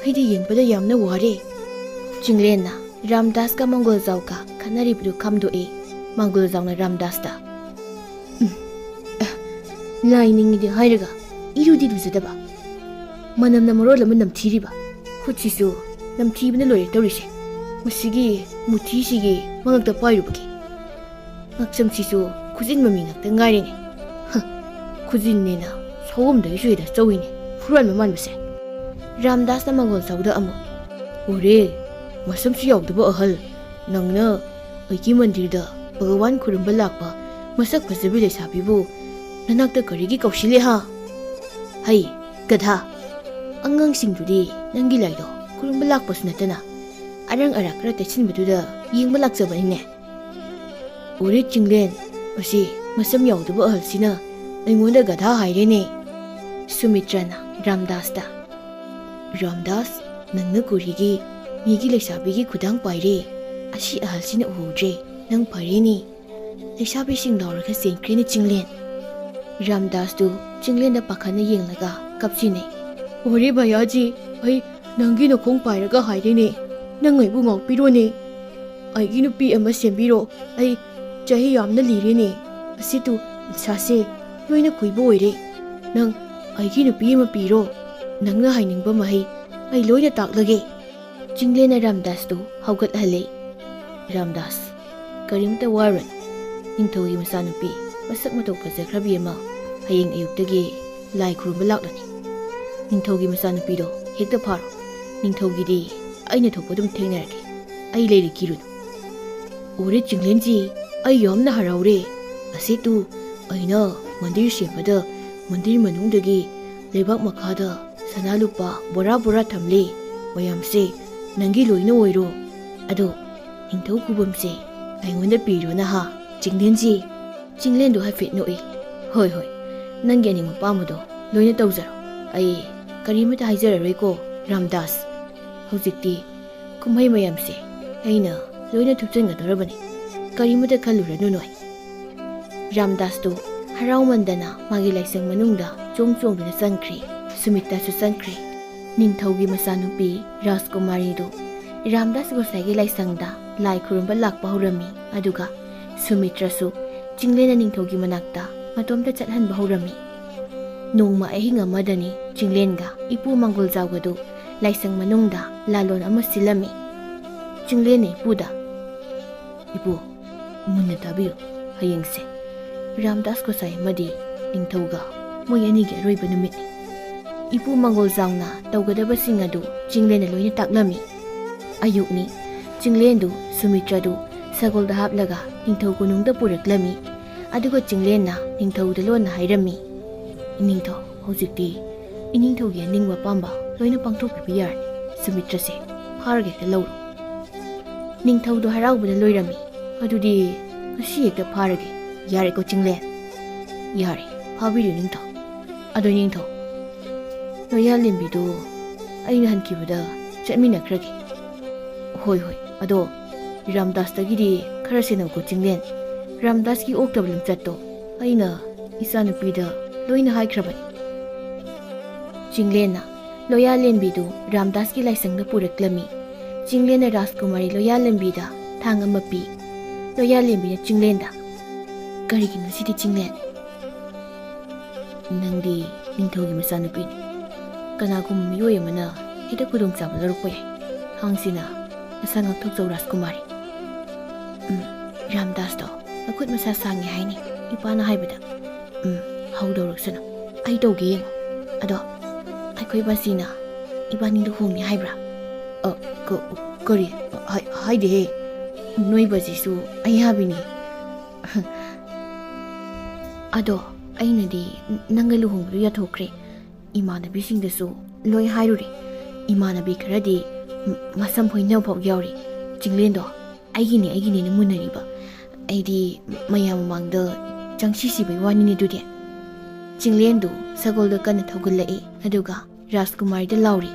aidi yengbada yamna ware. Chinglen na Ramdas ka Mongol Zau ka khanari bidu khamdoe. Mongol Zau na Ramdas da. Lining di hairaga irudi duzadaba. Manam na marol laman namthiriba. Khutsisu namthibna loire tawrise. Masigi muthi sigi mangakta pairubaki. Ngaksam sisu khujin mami ngakta ngairene. Khujin ne na sogom da isu da chawine. Furan maman base. Ramdas na Mongol Zau da amu. Ore masam si yawdaba ahal nangna aiki mandir da Bhagawan khurumba lakpa masak fajabi lesabibu nanakta karigi kaushile ha. Hai gadha angangsingdudi nangi laido khurumba lakpasu natana arang arakra techinbaduda yengba lakjabanine. Ore Chinglen asi masam yawdaba ahalsina aingonda gadha hairene. Sumitrana Ramdas da. Ramdas nangna kurigi migi leisabigi khudang paire asi ahalsina uhudre nang pareni. Leisabi sing lauraga sengkreni Chinglen. Ramdas tu Chinglen da pakhana yenglaga kapsine. Ore bayaji ai nangi no khong pairaga hairene nang aibu ngawpirone. Aigi nupi ama sembiro ai chahi yamna lirene. Asitu sase loina kuibo oire. Nang aigi nupi ama piro nangna hainingba mahai ai loina taklage. Chinglen na Ramdas tu haugat hale. Ramdas karimta waran ningthogi masanupi masak matau fajakhrabi ama hayeng ayuktagi lai khurumba laklani. Ningthogi masanupi do hekta pharo. Ningthogi di aina thokpa dum thengnarage. Ai leiri kirunu. Ore Chinglen ji ai yamna haraure. Asitu aina mandir sembada mandir manungdagi lebak makhada sanalupa bora bora thamle mayamse nangi loina oiro. Ado ningthau kubamse aingonda piro na ha. Chinglen ji Chinglen do hafet noi. Hoi hoi nangi ani mapamudo loina tawjaro. Ai karimata haizararoi ko Ramdas. Hojikti kumhai mayamse aina loina thupchangadorabani. Karimata khaluranu noi. Ramdas tu haraumandana magi laisang manungda chongchongduna changkhri. Sumita su changkhri. Ningthaugi masanupi Rajkumari do Ramdas gosai laisangda lai khurumba lakpa horami. Aduga Sumitra su Chinglen na ningthaugi manakta matomta chathanba horami. Nongma ahinga madani Chinglen ga ipu Mongol Zau ga do laisang manungda lalon ama silami. Chinglen ne ipuda ipu munna tabiyo hayengse Ramdas gosai madi ningthauga moi anigi aroiba numitni. Ipu Mongol Zau na tawgadabasing adu Chinglen na loina taklami. Ayukni Chinglen du Sumitra du sagolda haplaga ningthau kunungda puraklami. Aduga Chinglen na ningthauda lona hairami. Ningthau hojikti iningthaugi aningwa pamba loina pangthokpibi yarni. Sumitra se pharge ta lawro. Ningthau do haraubada loirami. Adudi ngasi hekta pharage yare ko Chinglen. Yare phabiru ningthau. Ado ningthau loya lembidu aina hankibada chatminakrage. Hoi hoi ado Ramdas tagidi khara senau ko Chinglen. Ramdas ki oktablam chatto aina isanupida loina haikrabani. Chinglen na loya lembidu Ramdas ki laisangda puraklami. Chinglen na Rajkumari loya lembida thangama pi. Loya lembi na Chinglen da karigino sidi Chinglen nangdi ningthaugi masanupini. Kanagum miyoy amana hita kudong chaba larukpa yay. Hangsina nasa ngakthokjaw Rajkumari. Ramdas do akut masasangi haini ipana haibada. Haudawraksana ai tawge yengo. Ado aikoi basina ibani luhongni haibra. Kari haide noi bajisu ai habini. Ado ainadi nanga luhongdu yathokre. Imanabi singdasu loi hairuri. Imanabi kharadi masam hoina phok yauri. Chinglen do aigini na munariba. Aidi mayam mangda changsi sibai wani ne dudi. Chinglen do sagolda kana thogulai aduga ꯔꯥꯖꯀꯨꯃꯥꯔꯤꯗ ꯂꯥꯎꯔꯤ꯫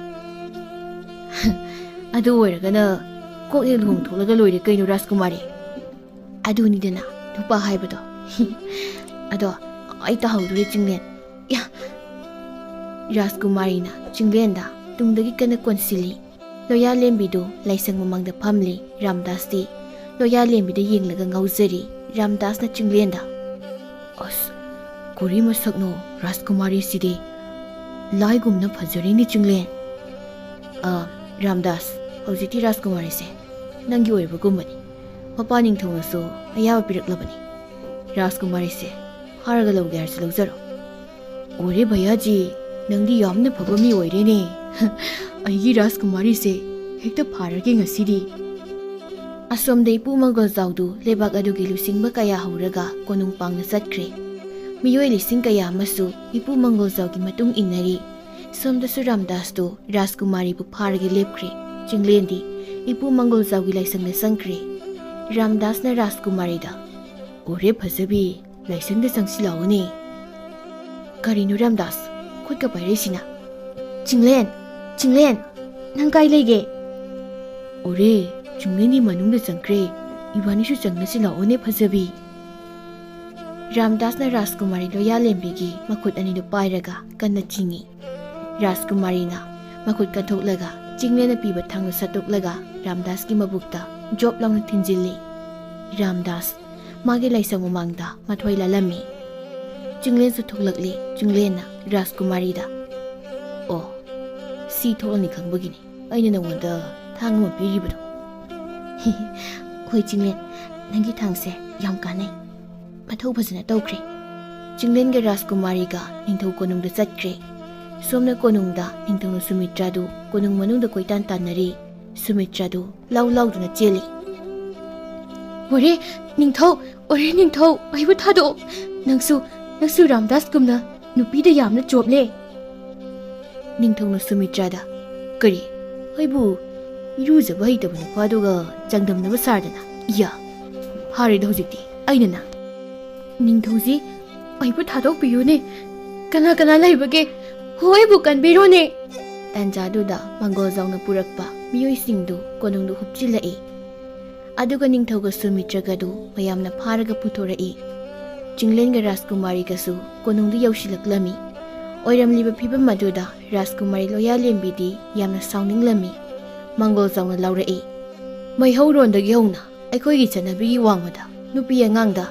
ꯑꯗꯨ ꯑꯣꯏꯔꯒꯅ ꯀꯣꯛ ꯍꯦꯛ ꯂꯨꯍꯣꯡꯊꯣꯛꯂꯒ ꯂꯣꯏꯔꯦ ꯀꯩꯅꯣ ꯔꯥꯖꯀꯨꯃꯥꯔꯤ? ꯑꯗꯨꯅꯤꯗꯅ ꯅꯨꯄꯥ ꯍꯥꯏꯕꯗꯣ꯫ ꯑꯗꯣ ꯑꯩ ꯇꯥꯍꯧꯗꯣꯔꯦ ꯆꯤꯡꯂꯦꯟ꯫ ꯔꯥꯖꯀꯨꯃꯥꯔꯤꯅ ꯆꯤꯡꯂꯦꯟꯗ ꯇꯨꯡꯗꯒꯤ ꯀꯟꯅ ꯀꯣꯟꯁꯤꯜꯂꯤ꯫ ꯂꯣꯌꯥꯂꯦꯝꯕꯤꯗꯨ ꯂꯥꯏꯁꯪ ꯃꯃꯥꯡꯗ ꯐꯝꯂꯤ꯫ ꯔꯥꯝꯗꯥꯁꯇꯤ ꯂꯣꯌꯥꯂꯦꯝꯕꯤꯗ ꯌꯦꯡꯂꯒ ꯉꯥꯎꯖꯔꯤ꯫ ꯔꯥꯝꯗꯥꯁꯅ ꯆꯤꯡꯂꯦꯟꯗ, ꯑꯁ ꯀꯣꯔꯤ ꯃꯁꯛꯅꯣ ꯔꯥꯖꯀꯨꯃꯥꯔꯤꯁꯤꯗꯤ ꯂꯥꯏꯒꯨꯝꯅ ꯐꯖꯔꯤꯅꯤ ꯆꯤꯡꯂꯦꯟ꯫ ꯔꯥꯝꯗꯥꯁ, ꯍꯧꯖꯤꯛꯇꯤ ꯔꯥꯖꯀꯨꯃꯥꯔꯤꯁꯦ ꯅꯪꯒꯤ ꯑꯣꯏꯕꯒꯨꯝꯕꯅꯤ꯫ ꯃꯄꯥ ꯅꯤꯡꯊꯧꯅꯁꯨ ꯑꯌꯥꯕ ꯄꯤꯔꯛꯂꯕꯅꯤ꯫ ꯔꯥꯖꯀꯨꯃꯥꯔꯤꯁꯦ ꯐꯥꯔꯒ ꯂꯧꯒꯦ ꯍꯥꯏꯔꯁꯨ ꯂꯧꯖꯔꯣ꯫ ꯑꯣꯔꯦ ꯚꯩꯌꯥꯖꯤ, ꯅꯪꯗꯤ ꯌꯥꯝꯅ ꯐꯕ ꯃꯤ ꯑꯣꯏꯔꯦꯅꯦ꯫ ꯑꯩꯒꯤ ꯔꯥꯖꯀꯨꯃꯥꯔꯤꯁꯦ ꯍꯦꯛꯇ ꯐꯥꯔꯒꯦ ꯉꯁꯤꯗꯤ꯫ ꯑꯁꯣꯝꯗ ꯏꯄꯨ ꯃꯪꯒꯣꯜꯖꯥꯎꯗꯨ ꯂꯩꯕꯥꯛ ꯑꯗꯨꯒꯤ ꯂꯨꯆꯤꯡꯕ ꯀꯌꯥ ꯍꯧꯔꯒ ꯀꯣꯅꯨꯡ ꯄꯥꯡꯅ ꯆꯠꯈ꯭ꯔꯦ꯫ ꯃꯤꯑꯣꯏ ꯂꯤꯁꯤꯡ ꯀꯌꯥ ꯑꯃꯁꯨ ꯏꯄꯨ ꯃꯪꯒꯣꯜꯖꯥꯎꯒꯤ ꯃꯇꯨꯡ ꯏꯟꯅꯔꯤ꯫ ꯁꯣꯝꯗꯁꯨ ꯔꯥꯝꯗꯥꯁꯇꯨ ꯔꯥꯖꯀꯨꯃꯥꯔꯤꯕꯨ ꯐꯥꯔꯒ ꯂꯦꯞꯈ꯭ꯔꯦ꯫ ꯆꯤꯡꯂꯦꯟꯗꯤ ꯏꯄꯨ ꯃꯪꯒꯣꯜꯖꯥꯎꯒꯤ ꯂꯥꯏꯁꯪꯗ ꯆꯪꯈ꯭ꯔꯦ꯫ ꯔꯥꯝꯗꯥꯁꯅ ꯔꯥꯖꯀꯨꯃꯥꯔꯤꯗ, ꯑꯣꯔꯦ ꯐꯖꯕꯤ, ꯂꯥꯏꯁꯪꯗ ꯆꯪꯁꯤꯜꯂꯛꯑꯣꯅꯦ꯫ ꯀꯔꯤꯅꯣ ꯔꯥꯝꯗꯥꯁ, ꯈꯨꯠꯀ ꯄꯥꯏꯔꯛꯏꯁꯤꯅ? ꯆꯤꯡꯂꯦꯟ, ꯆꯤꯡꯂꯦꯟ, ꯅꯪ ꯀꯥꯏ ꯂꯩꯒꯦ? ꯑꯣꯔꯦ, ꯆꯤꯡꯂꯦꯟꯗꯤ ꯃꯅꯨꯡꯗ ꯆꯪꯈ꯭ꯔꯦ꯫ ꯏꯕꯥꯅꯤꯁꯨ ꯆꯪꯅꯁꯤ ꯂꯥꯛꯑꯣꯅꯦ ꯐꯖꯕꯤ꯫ ꯔꯥꯝꯗꯥꯁꯅ ꯔꯥꯖꯀꯨꯃꯥꯔꯤ ꯂꯣꯌꯥꯂꯦꯝꯕꯤꯒꯤ ꯃꯈꯨꯠ ꯑꯅꯤꯗꯨ ꯄꯥꯏꯔꯒ ꯀꯟꯅ ꯆꯤꯡꯏ꯫ ꯔꯥꯖꯀꯨꯃꯥꯔꯤꯅ ꯃꯈꯨꯠ ꯀꯟꯊꯣꯛꯂꯒ ꯆꯤꯡꯂꯦꯟꯅ ꯄꯤꯕ ꯊꯥꯡꯗꯨ ꯁꯠꯇꯣꯛꯂꯒ ꯔꯥꯝꯗꯥꯁꯀꯤ ꯃꯕꯨꯛꯇ ꯖꯣꯞ ꯂꯥꯎꯅ ꯊꯤꯟꯖꯤꯜꯂꯤ꯫ ꯔꯥꯝꯗꯥꯁ ꯃꯥꯒꯤ ꯂꯥꯏꯁꯪ ꯃꯃꯥꯡꯗ ꯃꯊ꯭ꯋꯥꯏ ꯂꯥꯜꯂꯝꯃꯤ꯫ ꯆꯤꯡꯂꯦꯟꯁꯨ ꯊꯣꯛꯂꯛꯂꯤ꯫ ꯆꯤꯡꯂꯦꯟꯅ ꯔꯥꯖꯀꯨꯃꯥꯔꯤꯗ, ꯑꯣ, ꯁꯤ ꯊꯣꯛꯂꯅꯤ ꯈꯪꯕꯒꯤꯅꯤ ꯑꯩꯅ ꯅꯉꯣꯟꯗ ꯊꯥꯡ ꯑꯃ ꯄꯤꯔꯤꯕꯗꯣ꯫ ꯍꯣꯏ ꯆꯤꯡꯂꯦꯟ, ꯅꯪꯒꯤ ꯊꯥꯡꯁꯦ ꯌꯥꯝ ꯀꯥꯟꯅꯩ꯫ ꯃꯊꯧ ꯐꯖꯅ ꯇꯧꯈ꯭ꯔꯦ꯫ ꯆꯤꯡꯂꯦꯟꯒ ꯔꯥꯖꯀꯨꯃꯥꯔꯤꯒ ꯅꯤꯡꯊꯧ ꯀꯣꯅꯨꯡꯗ ꯆꯠꯈ꯭ꯔꯦ꯫ ꯁꯣꯝꯅ ꯀꯣꯅꯨꯡꯗ ꯅꯤꯡꯊꯧꯅ ꯁꯨꯃꯤꯇ꯭ꯔꯥꯗꯨ ꯀꯣꯅꯨꯡ ꯃꯅꯨꯡꯗ ꯀꯣꯏꯇꯥꯟ ꯇꯥꯟꯅꯔꯤ꯫ ꯁꯨꯃꯤꯇ꯭ꯔꯥꯗꯨ ꯂꯥꯎ ꯂꯥꯎꯗꯨꯅ ꯆꯦꯜꯂꯤ꯫ ꯑꯣꯔꯦ ꯅꯤꯡꯊꯧ, ꯑꯣꯔꯦ ꯅꯤꯡꯊꯧ, ꯑꯩꯕꯨ ꯊꯥꯗꯣꯛꯑꯣ꯫ ꯅꯪꯁꯨ ꯔꯥꯝꯗꯥꯁꯀꯨꯝꯅ ꯅꯨꯄꯤꯗ ꯌꯥꯝꯅ ꯆꯣꯞꯂꯦ꯫ ꯅꯤꯡꯊꯧꯅ ꯁꯨꯃꯤꯇ꯭ꯔꯥꯗ, ꯀꯔꯤ, ꯑꯩꯕꯨ ꯏꯔꯨꯖꯕ ꯍꯩꯇꯕ ꯅꯨꯄꯥꯗꯨꯒ ꯆꯥꯡꯗꯝꯅꯕ ꯁꯥꯔꯗꯅ? ꯏꯌꯥ, ꯐꯥꯔꯦꯗ ꯍꯧꯖꯤꯛꯇꯤ ꯑꯩꯅ꯫ ꯅꯤꯡꯊꯧꯖꯤ, ꯑꯩꯕꯨ ꯊꯥꯗꯣꯛꯄꯤꯌꯨꯅꯦ꯫ ꯀꯅꯥ ꯀꯅꯥ ꯂꯩꯕꯒꯦ? ꯍꯣ, ꯑꯩꯕꯨ ꯀꯟꯕꯤꯔꯣꯅꯦ꯫ ꯇꯥꯟꯖꯥꯗꯨꯗ ꯃꯪꯒꯣꯜꯖꯥꯎꯅ ꯄꯨꯔꯛꯄ ꯃꯤꯑꯣꯏꯁꯤꯡꯗꯨ ꯀꯣꯅꯨꯡꯗ ꯍꯨꯞꯆꯤꯜꯂꯛꯏ꯫ ꯑꯗꯨꯒ ꯅꯤꯡꯊꯧꯒ ꯁꯨꯃꯤꯇ꯭ꯔꯒꯗꯨ ꯃꯌꯥꯝꯅ ꯐꯥꯔꯒ ꯄꯨꯊꯣꯔꯛꯏ꯫ ꯆꯤꯡꯂꯦꯟꯒ ꯔꯥꯖꯀꯨꯃꯥꯔꯤꯒꯁꯨ ꯀꯣꯅꯨꯡꯗ ꯌꯧꯁꯤꯜꯂꯛꯂꯝꯃꯤ꯫ ꯑꯣꯏꯔꯝꯂꯤꯕ ꯐꯤꯕꯝ ꯑꯗꯨꯗ ꯔꯥꯖꯀꯨꯃꯥꯔꯤ ꯂꯣꯌꯥꯂꯦꯝꯕꯤꯗꯤ ꯌꯥꯝꯅ ꯁꯥꯎꯅꯤꯡꯂꯝꯃꯤ꯫ ꯃꯪꯒꯣꯜꯖꯥꯎꯅ ꯂꯥꯎꯔꯛꯏ, ꯃꯩꯍꯧꯔꯣꯟꯗꯒꯤ ꯍꯧꯅ ꯑꯩꯈꯣꯏꯒꯤ ꯆꯠꯅꯕꯤꯒꯤ ꯋꯥꯡꯃꯗ ꯅꯨꯄꯤ ꯑꯉꯥꯡꯗ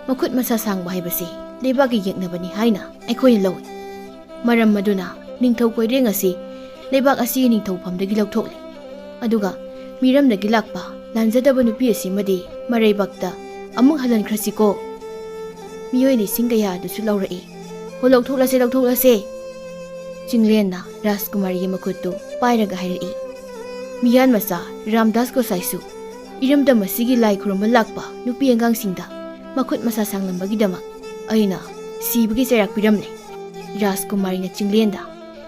ꯃꯈꯨꯠ ꯃꯁꯥ ꯁꯥꯡꯕ ꯍꯥꯏꯕꯁꯤ ꯂꯩꯕꯥꯛꯀꯤ ꯌꯦꯛꯅꯕꯅꯤ ꯍꯥꯏꯅ ꯑꯩꯈꯣꯏꯅ ꯂꯧꯏ꯫ ꯃꯔꯝ ꯑꯗꯨꯅ ꯅꯤꯡꯊꯧ ꯀꯣꯏꯔꯦꯡ ꯑꯁꯤ ꯂꯩꯕꯥꯛ ꯑꯁꯤꯒꯤ ꯅꯤꯡꯊꯧꯐꯝꯗꯒꯤ ꯂꯧꯊꯣꯛꯂꯤ꯫ ꯑꯗꯨꯒ ꯃꯤꯔꯝꯗꯒꯤ ꯂꯥꯛꯄ ꯂꯥꯟꯖꯗꯕ ꯅꯨꯄꯤ ꯑꯁꯤꯃꯗꯤ ꯃꯔꯩꯕꯥꯛꯇ ꯑꯃꯨꯛ ꯍꯜꯍꯟꯈ꯭ꯔꯁꯤꯀꯣ꯫ ꯃꯤꯑꯣꯏ ꯂꯤꯁꯤꯡ ꯀꯌꯥ ꯑꯗꯨꯁꯨ ꯂꯧꯔꯛꯏ꯫ ꯍꯣ, ꯂꯧꯊꯣꯛꯂꯁꯦ, ꯂꯧꯊꯣꯛꯂꯁꯦ꯫ ꯆꯤꯡꯂꯦꯟꯅ ꯔꯥꯖꯀꯨꯃꯥꯔꯤꯒꯤ ꯃꯈꯨꯠꯇꯨ ꯄꯥꯏꯔꯒ ꯍꯥꯏꯔꯛꯏ, ꯃꯤꯌꯥꯟ ꯃꯆꯥ ꯔꯥꯝꯗꯥꯁ ꯒꯣꯁꯥꯏꯁꯨ ꯏꯔꯝꯗꯝ ꯑꯁꯤꯒꯤ ꯂꯥꯏ ꯈꯨꯔꯨꯝꯕ ꯂꯥꯛꯄ ꯅꯨꯄꯤ ꯑꯉꯥꯡꯁꯤꯡꯗ ꯃꯈꯨꯠ ꯃꯁꯥ ꯁꯥꯡꯂꯝꯕꯒꯤꯗꯃꯛ ꯑꯩꯅ ꯁꯤꯕꯒꯤ ꯆꯩꯔꯥꯛ ꯄꯤꯔꯝꯂꯦ꯫ ꯔꯥꯖꯀꯨꯃꯥꯔꯤꯅ ꯆꯤꯡꯂꯦꯟꯗ,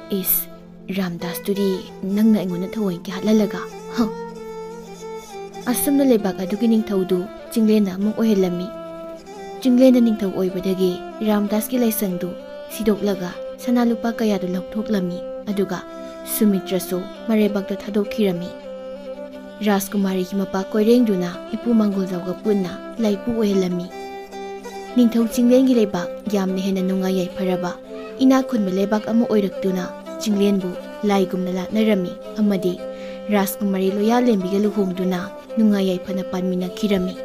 ꯏꯁ, ꯔꯥꯝꯗꯥꯁꯇꯨꯗꯤ ꯅꯪꯅ ꯑꯩꯉꯣꯟꯗ ꯊꯑꯣꯏꯀꯤ ꯍꯥꯠꯍꯜꯂꯒ, ꯑꯁꯨꯝꯅ ꯂꯩꯕꯥꯛ ꯑꯗꯨꯒꯤ ꯅꯤꯡꯊꯧꯗꯨ ꯆꯤꯡꯂꯦꯟꯅ ꯑꯃꯨꯛ ꯑꯣꯏꯍꯜꯂꯝꯃꯤ꯫ ꯆꯤꯡꯂꯦꯟꯅ ꯅꯤꯡꯊꯧ ꯑꯣꯏꯕꯗꯒꯤ ꯔꯥꯝꯗꯥꯁꯀꯤ ꯂꯥꯏꯁꯪꯗꯨ ꯁꯤꯗꯣꯛꯂꯒ ꯁꯅꯥ ꯂꯨꯄꯥ ꯀꯌꯥꯗꯨ ꯂꯧꯊꯣꯛꯂꯝꯃꯤ꯫ ꯑꯗꯨꯒ ꯁꯨꯃꯤꯇ꯭ꯔꯁꯨ ꯃꯔꯩꯕꯥꯛꯇ ꯊꯥꯗꯣꯛꯈꯤꯔꯝꯃꯤ꯫ ꯔꯥꯖꯀꯨꯃꯥꯔꯤꯒꯤ ꯃꯄꯥ ꯀꯣꯏꯔꯦꯡꯗꯨꯅ ꯏꯄꯨ ꯃꯪꯒꯣꯜꯖꯥꯎꯒ ꯄꯨꯟꯅ ꯂꯥꯏꯄꯨ ꯑꯣꯏꯍꯜꯂꯝꯃꯤ꯫ ꯅꯤꯡꯊꯧ ꯆꯤꯡꯂꯦꯟꯒꯤ ꯂꯩꯕꯥꯛ ꯌꯥꯝꯅ ꯍꯦꯟꯅ ꯅꯨꯡꯉꯥꯏ ꯌꯥꯏꯐꯔꯕ ꯏꯅꯥꯛ ꯈꯨꯟꯕ ꯂꯩꯕꯥꯛ ꯑꯃ ꯑꯣꯏꯔꯛꯇꯨꯅ ꯆꯤꯡꯂꯦꯟꯕꯨ ꯂꯥꯏꯒꯨꯝꯅ ꯂꯥꯠꯅꯔꯝꯃꯤ ꯑꯃꯗꯤ ꯔꯥꯖꯀꯨꯃꯥꯔꯤ ꯂꯣꯌꯥꯂꯦꯝꯕꯤꯒ ꯂꯨꯍꯣꯡꯗꯨꯅ ꯅꯨꯡꯉꯥꯏ ꯌꯥꯏꯐꯅ ꯄꯥꯟꯃꯤꯟꯅꯈꯤꯔꯝꯃꯤ꯫